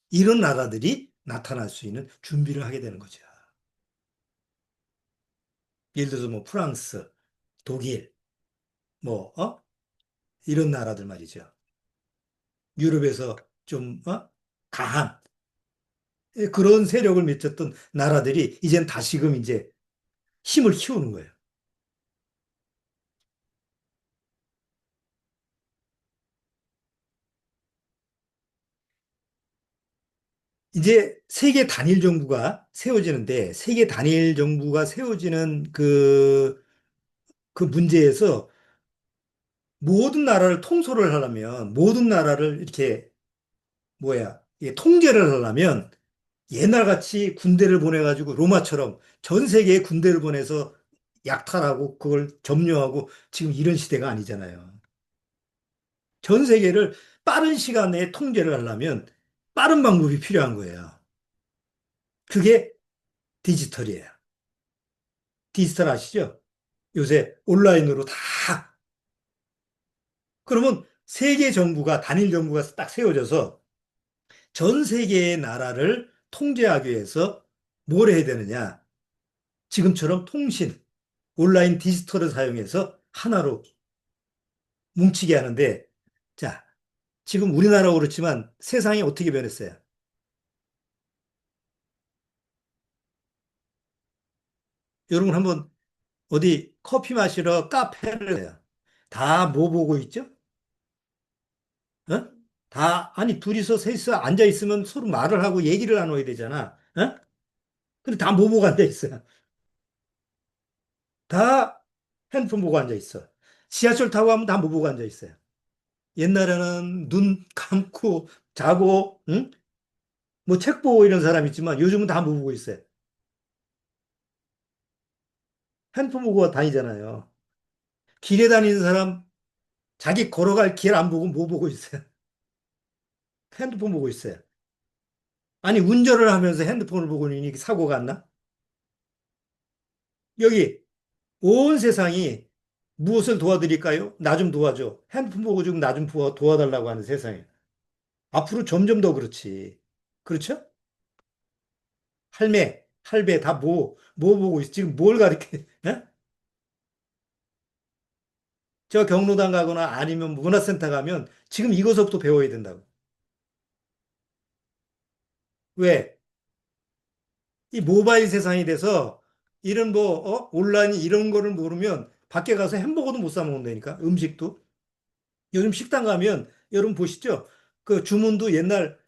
이런 나라들이 나타날 수 있는 준비를 하게 되는 거죠. 예를 들어서 뭐 프랑스, 독일, 뭐, 이런 나라들 말이죠. 유럽에서 좀, 강한 그런 세력을 맺었던 나라들이 이젠 다시금 이제 힘을 키우는 거예요. 이제 세계 단일 정부가 세워지는데 세계 단일 정부가 세워지는 그 문제에서 모든 나라를 통솔을 하려면 모든 나라를 이렇게 뭐야 이게 통제를 하려면 옛날 같이 군대를 보내가지고 로마처럼 전 세계에 군대를 보내서 약탈하고 그걸 점령하고 지금 이런 시대가 아니잖아요. 전 세계를 빠른 시간 내에 통제를 하려면 빠른 방법이 필요한 거예요. 그게 디지털이에요. 디지털 아시죠? 요새 온라인으로 다. 그러면 세계 정부가, 단일 정부가 딱 세워져서 전 세계의 나라를 통제하기 위해서 뭘 해야 되느냐? 지금처럼 통신, 온라인 디지털을 사용해서 하나로 뭉치게 하는데, 자, 지금 우리나라가 그렇지만 세상이 어떻게 변했어요? 여러분 한번 어디 커피 마시러 카페를 해요. 다 뭐 보고 있죠? 어? 다, 아니, 둘이서 셋이서 앉아 있으면 서로 말을 하고 얘기를 나눠야 되잖아. 근데 다 뭐 보고 앉아 있어요. 다 핸드폰 보고 앉아 있어. 지하철 타고 가면 다 뭐 보고 앉아 있어요. 옛날에는 눈 감고 자고, 응? 뭐 책 보고 이런 사람 있지만 요즘은 다 뭐 보고 있어요. 핸드폰 보고 다니잖아요. 길에 다니는 사람 자기 걸어갈 길 안 보고 뭐 보고 있어요. 핸드폰 보고 있어요. 아니, 운전을 하면서 핸드폰을 보고 있니 사고가 안 나? 여기 온 세상이 무엇을 도와드릴까요? 나 좀 도와줘. 핸드폰 보고 좀 나 좀 도와달라고 하는 세상에. 앞으로 점점 더 그렇지. 그렇죠? 할매, 할배 다 뭐 보고 있어? 지금 뭘 가르쳐? 예? 저 경로당 가거나 아니면 문화센터 가면 지금 이거서부터 배워야 된다고. 왜? 이 모바일 세상이 돼서 이런 뭐, 온라인 이런 거를 모르면 밖에 가서 햄버거도 못 사 먹는다니까. 음식도. 요즘 식당 가면 여러분 보시죠? 그 주문도 옛날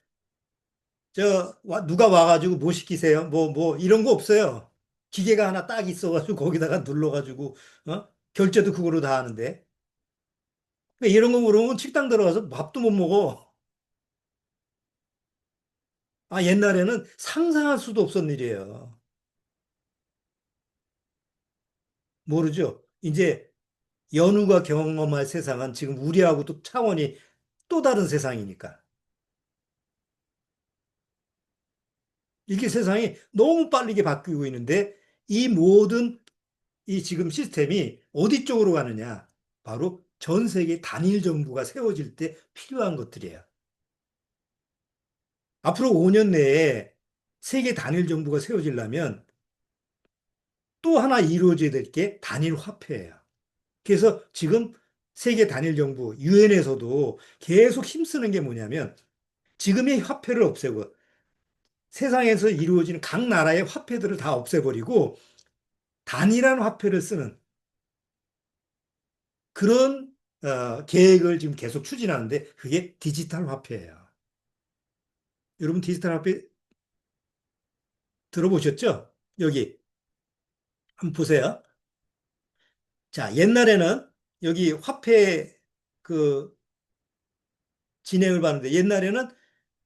누가 와가지고 뭐 시키세요? 뭐 이런 거 없어요. 기계가 하나 딱 있어가지고 거기다가 눌러가지고 결제도 그거로 다 하는데. 그러니까 이런 거 모르면 식당 들어가서 밥도 못 먹어. 아, 옛날에는 상상할 수도 없었던 일이에요. 모르죠? 이제 연우가 경험할 세상은 지금 우리하고 또 차원이 또 다른 세상이니까. 이게 세상이 너무 빠르게 바뀌고 있는데 이 모든 이 지금 시스템이 어디 쪽으로 가느냐? 바로 전 세계 단일 정부가 세워질 때 필요한 것들이에요. 앞으로 5년 내에 세계 단일 정부가 세워지려면 또 하나 이루어져야 될 게 단일 화폐예요. 그래서 지금 세계 단일 정부, 유엔에서도 계속 힘쓰는 게 뭐냐면 지금의 화폐를 없애고 세상에서 이루어지는 각 나라의 화폐들을 다 없애버리고 단일한 화폐를 쓰는 그런 계획을 지금 계속 추진하는데 그게 디지털 화폐예요. 여러분 디지털 화폐 들어보셨죠? 여기 한번 보세요. 자, 옛날에는 여기 화폐 그 진행을 봤는데 옛날에는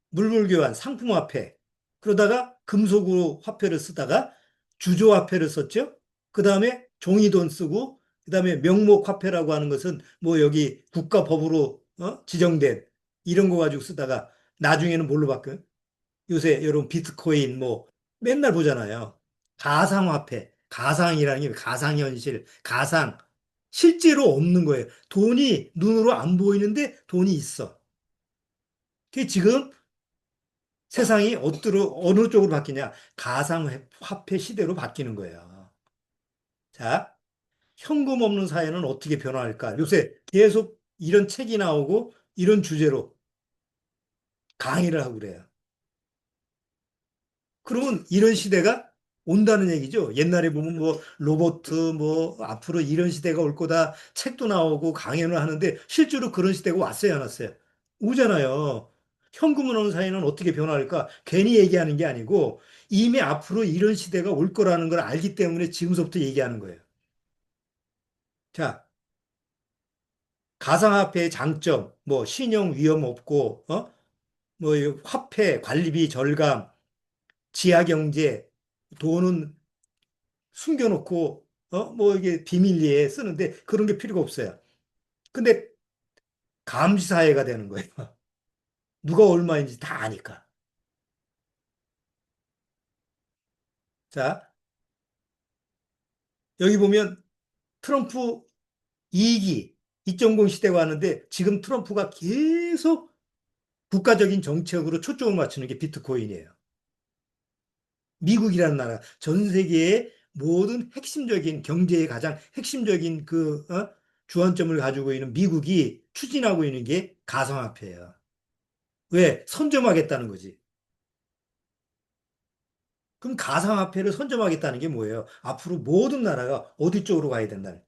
물물 교환, 상품 화폐 그러다가 금속으로 화폐를 쓰다가 주조 화폐를 썼죠. 그다음에 종이돈 쓰고 그다음에 명목 화폐라고 하는 것은 뭐 여기 국가법으로 지정된 이런 거 가지고 쓰다가 나중에는 뭘로 바뀌어요? 요새 여러분 비트코인 뭐 맨날 보잖아요. 가상화폐, 가상이라는 게 가상현실, 가상. 실제로 없는 거예요. 돈이 눈으로 안 보이는데 돈이 있어. 그게 지금 세상이 어느 쪽으로 바뀌냐? 가상화폐 시대로 바뀌는 거예요. 자, 현금 없는 사회는 어떻게 변화할까? 요새 계속 이런 책이 나오고 이런 주제로 강의를 하고 그래요. 그러면 이런 시대가 온다는 얘기죠. 옛날에 보면 뭐 로봇 뭐 앞으로 이런 시대가 올 거다 책도 나오고 강연을 하는데 실제로 그런 시대가 왔어요, 안 왔어요? 오잖아요. 현금을 없는 사회는 어떻게 변화할까? 괜히 얘기하는 게 아니고 이미 앞으로 이런 시대가 올 거라는 걸 알기 때문에 지금서부터 얘기하는 거예요. 자, 가상화폐의 장점, 뭐 신용 위험 없고, 뭐 화폐 관리비 절감, 지하 경제, 돈은 숨겨놓고 뭐 이게 비밀리에 쓰는데 그런 게 필요가 없어요. 근데 감시 사회가 되는 거예요. 누가 얼마인지 다 아니까. 자, 여기 보면 트럼프 2기 2.0 시대가 왔는데 지금 트럼프가 계속 국가적인 정책으로 초점을 맞추는 게 비트코인이에요. 미국이라는 나라, 전 세계의 모든 핵심적인 경제의 가장 핵심적인 주안점을 가지고 있는 미국이 추진하고 있는 게 가상화폐예요. 왜? 선점하겠다는 거지. 그럼 가상화폐를 선점하겠다는 게 뭐예요? 앞으로 모든 나라가 어디 쪽으로 가야 된다.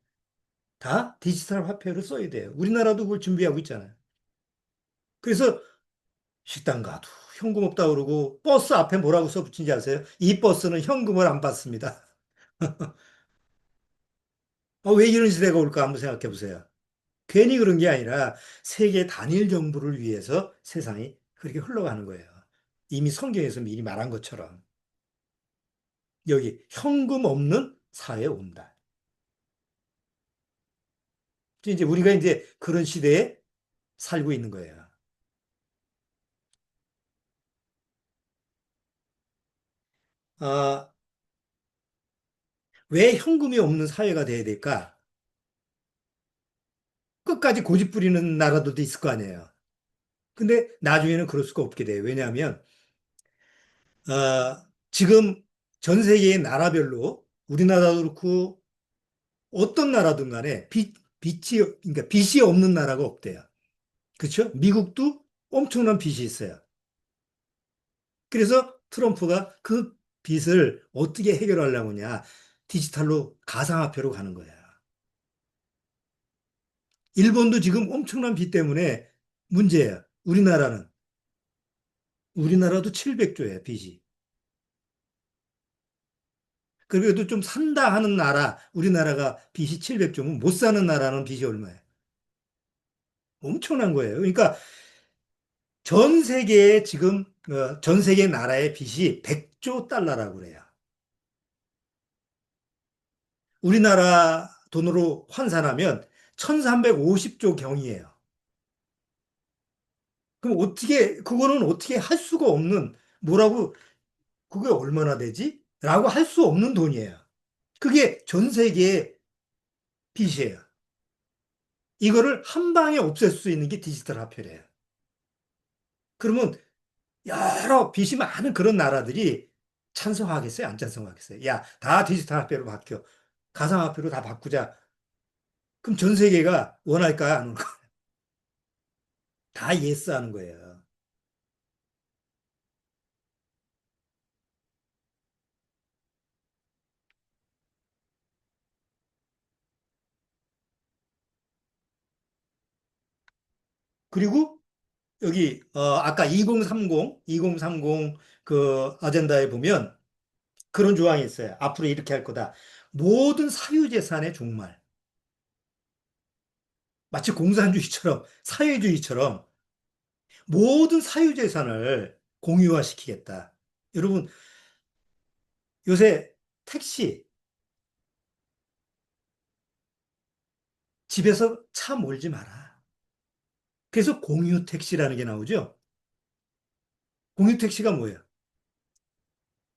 다 디지털 화폐를 써야 돼요. 우리나라도 그걸 준비하고 있잖아요. 그래서 식당 가도 현금 없다 그러고 버스 앞에 뭐라고 써붙인지 아세요? 이 버스는 현금을 안 받습니다. 왜 이런 시대가 올까 한번 생각해 보세요. 괜히 그런 게 아니라 세계 단일 정부를 위해서 세상이 그렇게 흘러가는 거예요. 이미 성경에서 미리 말한 것처럼 여기 현금 없는 사회에 온다. 이제 우리가 이제 그런 시대에 살고 있는 거예요. 아, 왜 현금이 없는 사회가 돼야 될까? 끝까지 고집 부리는 나라들도 있을 거 아니에요. 근데 나중에는 그럴 수가 없게 돼요. 왜냐하면 지금 전 세계의 나라별로 우리나라도 그렇고 어떤 나라든 간에 그러니까 빚이 없는 나라가 없대요. 그렇죠? 미국도 엄청난 빚이 있어요. 그래서 트럼프가 그 빚을 어떻게 해결하려고 하냐? 디지털로 가상화폐로 가는 거야. 일본도 지금 엄청난 빚 때문에 문제예요. 우리나라도 700조예요, 빚이. 그래도 좀 산다 하는 나라, 우리나라가 빚이 700조면 못 사는 나라는 빚이 얼마예요? 엄청난 거예요. 그러니까 전 세계에 지금 전 세계 나라의 빚이 100조 달러라고 그래요. 우리나라 돈으로 환산하면 1350조 경이에요. 그럼 그거는 어떻게 할 수가 없는, 뭐라고, 그게 얼마나 되지? 라고 할 수 없는 돈이에요. 그게 전 세계의 빚이에요. 이거를 한 방에 없앨 수 있는 게 디지털 화폐래요. 그러면 여러 빚이 많은 그런 나라들이 찬성하겠어요? 안 찬성하겠어요? 야, 다 디지털 화폐로 바뀌어. 가상화폐로 다 바꾸자. 그럼 전 세계가 원할까요? 안 원할까요? 다 예스 하는 거예요. 그리고 여기 아까 2030 그 아젠다에 보면 그런 조항이 있어요. 앞으로 이렇게 할 거다. 모든 사유재산의 종말. 마치 공산주의처럼 사회주의처럼 모든 사유재산을 공유화시키겠다. 여러분 요새 택시 집에서 차 몰지 마라. 그래서 공유 택시라는 게 나오죠. 공유 택시가 뭐예요?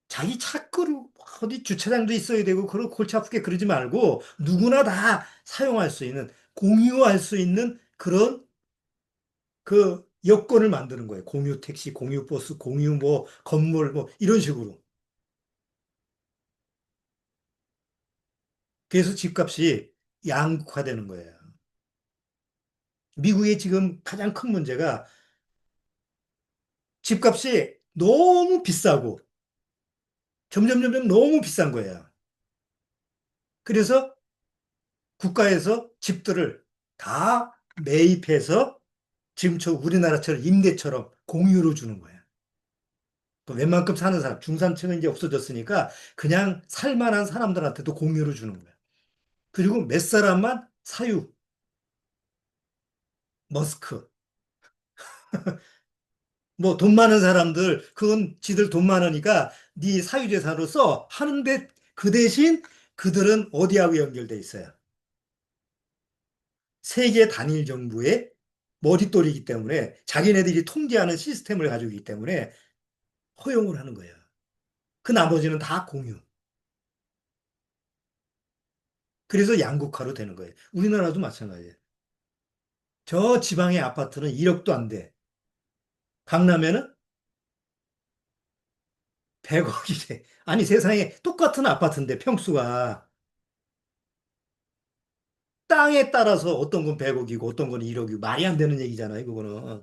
자기 차 끌고 어디 주차장도 있어야 되고 그런 골치 아프게 그러지 말고 누구나 다 사용할 수 있는 공유할 수 있는 그런 그 여건을 만드는 거예요. 공유 택시, 공유 버스, 공유 뭐 건물 뭐 이런 식으로. 그래서 집값이 양극화되는 거예요. 미국의 지금 가장 큰 문제가 집값이 너무 비싸고 점점 너무 비싼 거예요. 그래서 국가에서 집들을 다 매입해서 지금 저 우리나라처럼 임대처럼 공유로 주는 거예요. 또 웬만큼 사는 사람, 중산층은 이제 없어졌으니까 그냥 살만한 사람들한테도 공유로 주는 거예요. 그리고 몇 사람만 사유, 머스크, 뭐 돈 많은 사람들, 그건 지들 돈 많으니까 네 사유재산으로 써 하는데 그 대신 그들은 어디하고 연결돼 있어요? 세계 단일 정부의 머릿돌이기 때문에 자기네들이 통제하는 시스템을 가지고 있기 때문에 허용을 하는 거예요. 그 나머지는 다 공유. 그래서 양극화로 되는 거예요. 우리나라도 마찬가지예요. 저 지방의 아파트는 1억도 안 돼. 강남에는 100억이래. 아니 세상에 똑같은 아파트인데 평수가 땅에 따라서 어떤 건 100억이고 어떤 건 1억이고 말이 안 되는 얘기잖아요, 그거는.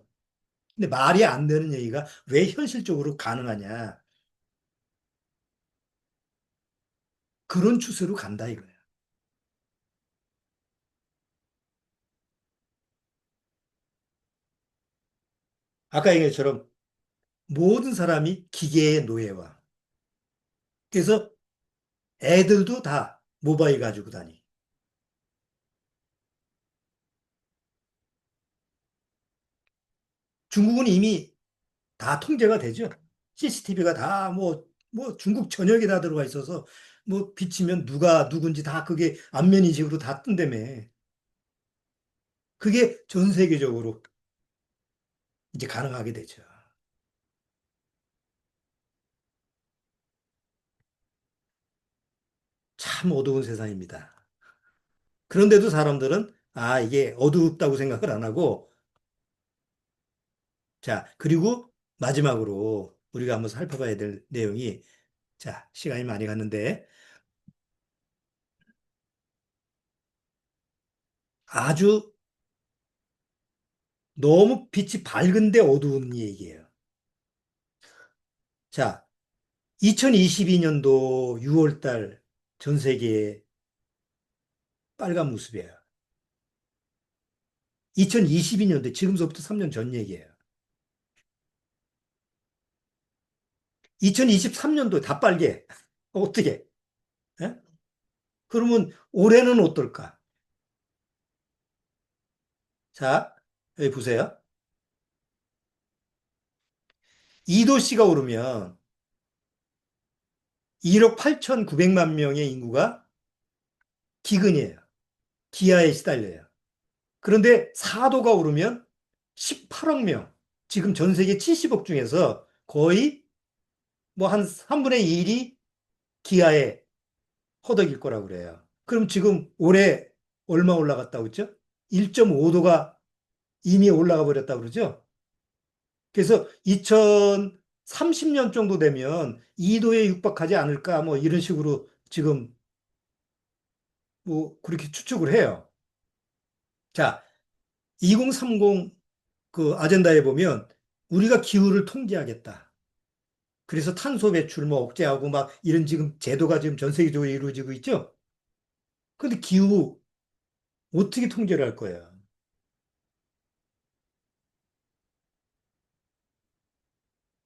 근데 말이 안 되는 얘기가 왜 현실적으로 가능하냐. 그런 추세로 간다 이거예요. 아까 얘기한 것처럼 모든 사람이 기계의 노예화. 그래서 애들도 다 모바일 가지고 다니. 중국은 이미 다 통제가 되죠. CCTV가 다 뭐 중국 전역에 다 들어가 있어서 뭐 비치면 누가 누군지 다 그게 안면 인식으로 다 뜬다며. 그게 전 세계적으로 이제 가능하게 되죠. 참 어두운 세상입니다. 그런데도 사람들은 아, 이게 어둡다고 생각을 안 하고 자, 그리고 마지막으로 우리가 한번 살펴봐야 될 내용이 자, 시간이 많이 갔는데 아주 너무 빛이 밝은데 어두운 얘기예요. 자, 2022년도 6월 달 전 세계의 빨간 모습이에요. 2022년도 지금서부터 3년 전 얘기예요. 2023년도 다 빨개. 어떻게? 예? 그러면 올해는 어떨까? 자, 여기 보세요. 2도씨가 오르면 1억 8,900만 명의 인구가 기근이에요. 기아에 시달려요. 그런데 4도가 오르면 18억 명. 지금 전 세계 70억 중에서 거의 뭐 한 3분의 1이 기아에 허덕일 거라고 그래요. 그럼 지금 올해 얼마 올라갔다고 그랬죠? 1.5도가 이미 올라가 버렸다고 그러죠? 그래서 2030년 정도 되면 2도에 육박하지 않을까 뭐 이런 식으로 지금 뭐 그렇게 추측을 해요. 자, 2030 그 아젠다에 보면 우리가 기후를 통제하겠다. 그래서 탄소 배출 뭐 억제하고 막 이런 지금 제도가 지금 전 세계적으로 이루어지고 있죠. 근데 기후 어떻게 통제를 할 거예요?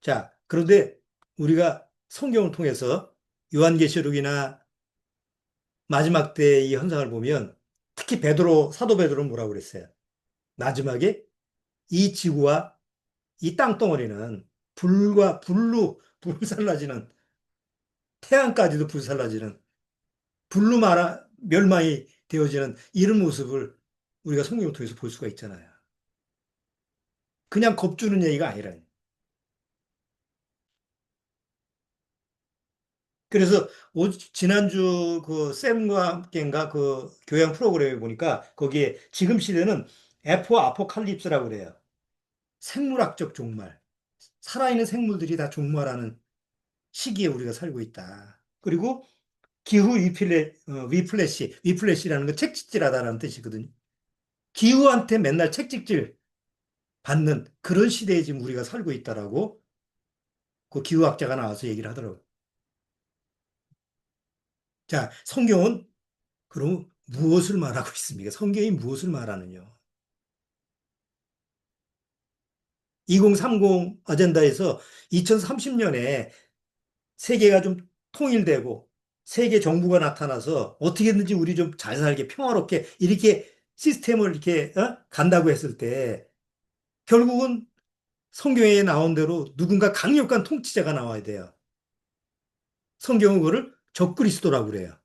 자, 그런데 우리가 성경을 통해서 요한계시록이나 마지막 때 이 현상을 보면 특히 베드로 사도 베드로는 뭐라고 그랬어요? 마지막에 이 지구와 이 땅덩어리는 불과 불로 불살라지는 태양까지도 불살라지는 불로 말아 멸망이 되어지는 이런 모습을 우리가 성경을 통해서 볼 수가 있잖아요. 그냥 겁주는 얘기가 아니라. 그래서 지난주 그 샘과 함께인가 그 교양 프로그램에 보니까 거기에 지금 시대는 F 아포칼립스라고 그래요. 생물학적 종말. 살아있는 생물들이 다 종말하는 시기에 우리가 살고 있다. 그리고 기후 위플래시라는 건 책찍질하다라는 뜻이거든요. 기후한테 맨날 책찍질 받는 그런 시대에 지금 우리가 살고 있다라고 그 기후학자가 나와서 얘기를 하더라고요. 자, 성경은 그럼 무엇을 말하고 있습니까? 성경이 무엇을 말하느냐? 2030 어젠다에서 2030년에 세계가 좀 통일되고 세계 정부가 나타나서 어떻게든지 우리 좀 잘 살게 평화롭게 이렇게 시스템을 이렇게 간다고 했을 때 결국은 성경에 나온 대로 누군가 강력한 통치자가 나와야 돼요. 성경은 그거를 적그리스도라고 그래요.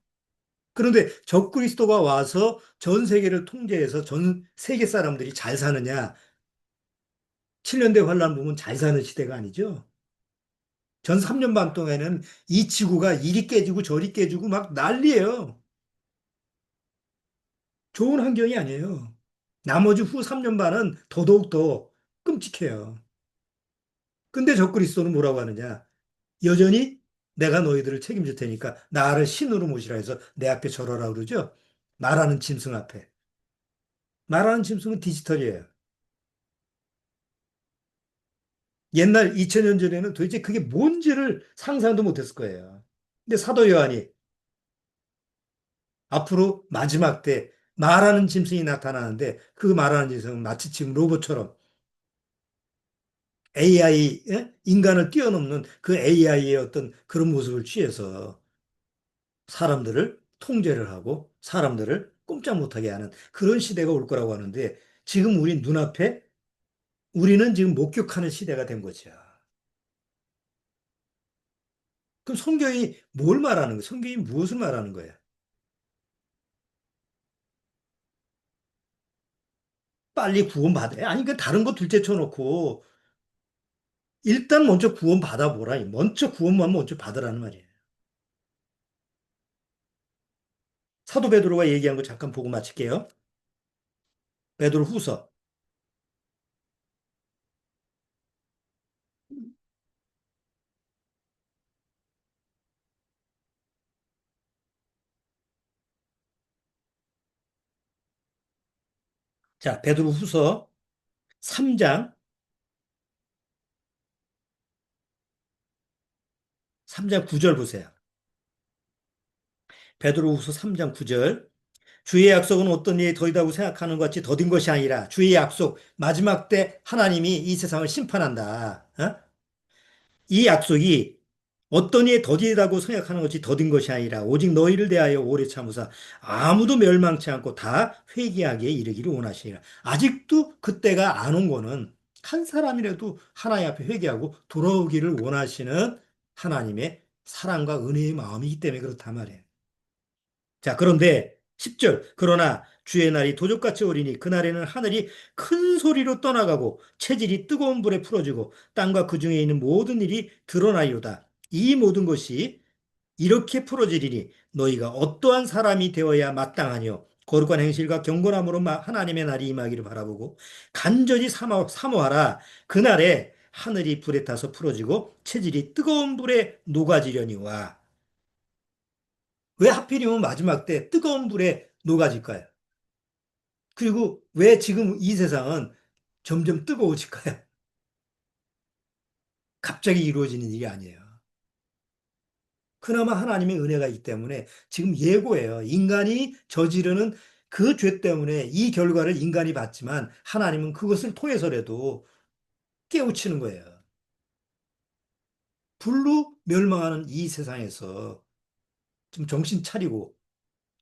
그런데 적그리스도가 와서 전 세계를 통제해서 전 세계 사람들이 잘 사느냐? 7년대 환란 보면 잘 사는 시대가 아니죠. 전 3년 반 동안에는 이 지구가 이리 깨지고 저리 깨지고 막 난리예요. 좋은 환경이 아니에요. 나머지 후 3년 반은 더더욱 더 끔찍해요. 근데 적그리스도는 뭐라고 하느냐? 여전히 내가 너희들을 책임질 테니까 나를 신으로 모시라 해서 내 앞에 절하라 그러죠. 말하는 짐승 앞에. 말하는 짐승은 디지털이에요. 옛날 2000년 전에는 도대체 그게 뭔지를 상상도 못했을 거예요. 근데 사도 요한이 앞으로 마지막 때 말하는 짐승이 나타나는데 그 말하는 짐승은 마치 지금 로봇처럼 AI, 인간을 뛰어넘는 그 AI의 어떤 그런 모습을 취해서 사람들을 통제를 하고 사람들을 꼼짝 못하게 하는 그런 시대가 올 거라고 하는데 지금 우리 눈앞에 우리는 지금 목격하는 시대가 된 거죠. 그럼 성경이 뭘 말하는 거예요? 성경이 무엇을 말하는 거예요? 빨리 구원받아야. 아니, 그 다른 거 둘째 쳐놓고 일단 먼저 구원받아 보라. 먼저 구원만 먼저 받으라는 말이에요. 사도 베드로가 얘기한 거 잠깐 보고 마칠게요. 베드로 후서. 자, 베드로 후서 3장, 3장 9절 보세요. 베드로 후서 3장 9절. 주의 약속은 어떤 일이 더디다고 생각하는 것 같이 더딘 것이 아니라 주의 약속, 마지막 때 하나님이 이 세상을 심판한다. 이 약속이 어떤 이에 더디다고 생각하는 것이 더딘 것이 아니라 오직 너희를 대하여 오래 참으사 아무도 멸망치 않고 다 회개하기에 이르기를 원하시니라. 아직도 그때가 안 온 거는 한 사람이라도 하나님 앞에 회개하고 돌아오기를 원하시는 하나님의 사랑과 은혜의 마음이기 때문에 그렇단 말이에요. 자, 그런데 10절. 그러나 주의 날이 도적같이 오리니 그날에는 하늘이 큰 소리로 떠나가고 체질이 뜨거운 불에 풀어지고 땅과 그 중에 있는 모든 일이 드러나리로다. 이 모든 것이 이렇게 풀어지리니 너희가 어떠한 사람이 되어야 마땅하뇨. 거룩한 행실과 경건함으로 하나님의 날이 임하기를 바라보고 간절히 사모하라. 그날에 하늘이 불에 타서 풀어지고 체질이 뜨거운 불에 녹아지려니와. 왜 하필이면 마지막 때 뜨거운 불에 녹아질까요? 그리고 왜 지금 이 세상은 점점 뜨거워질까요? 갑자기 이루어지는 일이 아니에요. 그나마 하나님의 은혜가 있기 때문에 지금 예고예요. 인간이 저지르는 그 죄 때문에 이 결과를 인간이 받지만 하나님은 그것을 통해서라도 깨우치는 거예요. 불로 멸망하는 이 세상에서 좀 정신 차리고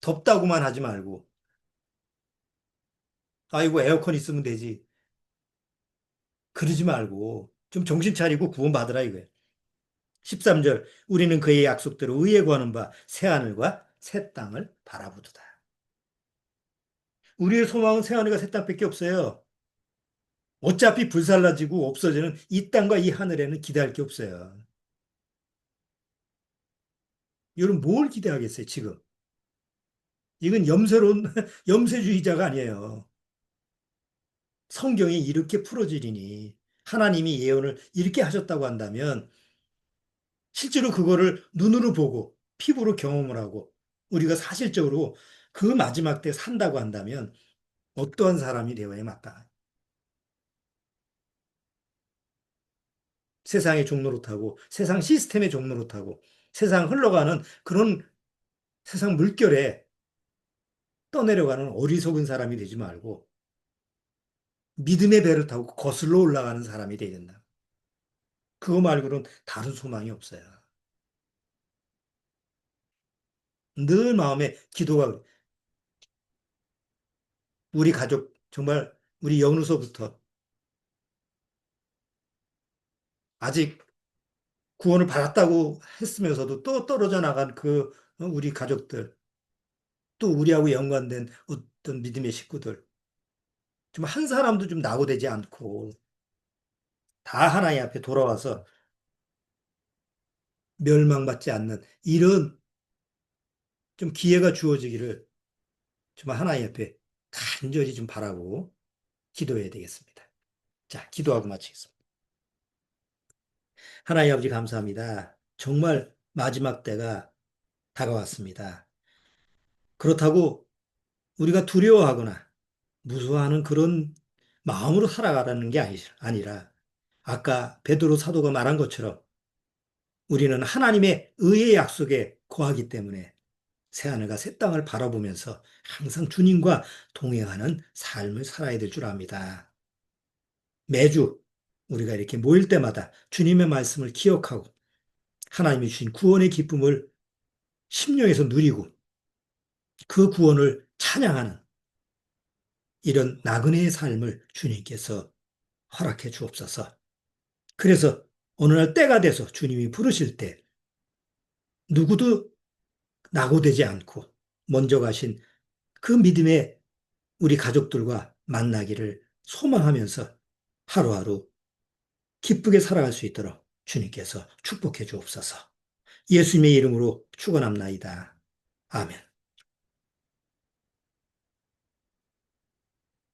덥다고만 하지 말고 아이고 에어컨 있으면 되지. 그러지 말고 좀 정신 차리고 구원받으라 이거예요. 13절 우리는 그의 약속대로 의에 구하는 바 새하늘과 새 땅을 바라보도다. 우리의 소망은 새하늘과 새 땅밖에 없어요. 어차피 불살라지고 없어지는 이 땅과 이 하늘에는 기대할 게 없어요. 여러분 뭘 기대하겠어요 지금? 이건 염세론 염세주의자가 아니에요. 성경이 이렇게 풀어지리니 하나님이 예언을 이렇게 하셨다고 한다면 실제로 그거를 눈으로 보고 피부로 경험을 하고 우리가 사실적으로 그 마지막 때 산다고 한다면 어떠한 사람이 되어야 마땅해? 세상의 종로로 타고 세상 시스템의 종로로 타고 세상 흘러가는 그런 세상 물결에 떠내려가는 어리석은 사람이 되지 말고 믿음의 배를 타고 거슬러 올라가는 사람이 되야 된다. 그거 말고는 다른 소망이 없어요. 늘 마음에 기도가 우리 가족 정말 우리 연우서부터 아직 구원을 받았다고 했으면서도 또 떨어져 나간 그 우리 가족들 또 우리하고 연관된 어떤 믿음의 식구들 좀 한 사람도 좀 낙오되지 않고 다 하나님 앞에 돌아와서 멸망받지 않는 이런 좀 기회가 주어지기를 좀 하나님 앞에 간절히 좀 바라고 기도해야 되겠습니다. 자, 기도하고 마치겠습니다. 하나님 아버지 감사합니다. 정말 마지막 때가 다가왔습니다. 그렇다고 우리가 두려워하거나 무서워하는 그런 마음으로 살아가라는 게 아니라 아까 베드로 사도가 말한 것처럼 우리는 하나님의 의의 약속에 거하기 때문에 새하늘과 새 땅을 바라보면서 항상 주님과 동행하는 삶을 살아야 될 줄 압니다. 매주 우리가 이렇게 모일 때마다 주님의 말씀을 기억하고 하나님이 주신 구원의 기쁨을 심령에서 누리고 그 구원을 찬양하는 이런 나그네의 삶을 주님께서 허락해 주옵소서. 그래서 어느 날 때가 돼서 주님이 부르실 때 누구도 낙오되지 않고 먼저 가신 그 믿음의 우리 가족들과 만나기를 소망하면서 하루하루 기쁘게 살아갈 수 있도록 주님께서 축복해 주옵소서. 예수님의 이름으로 축원합나이다. 아멘.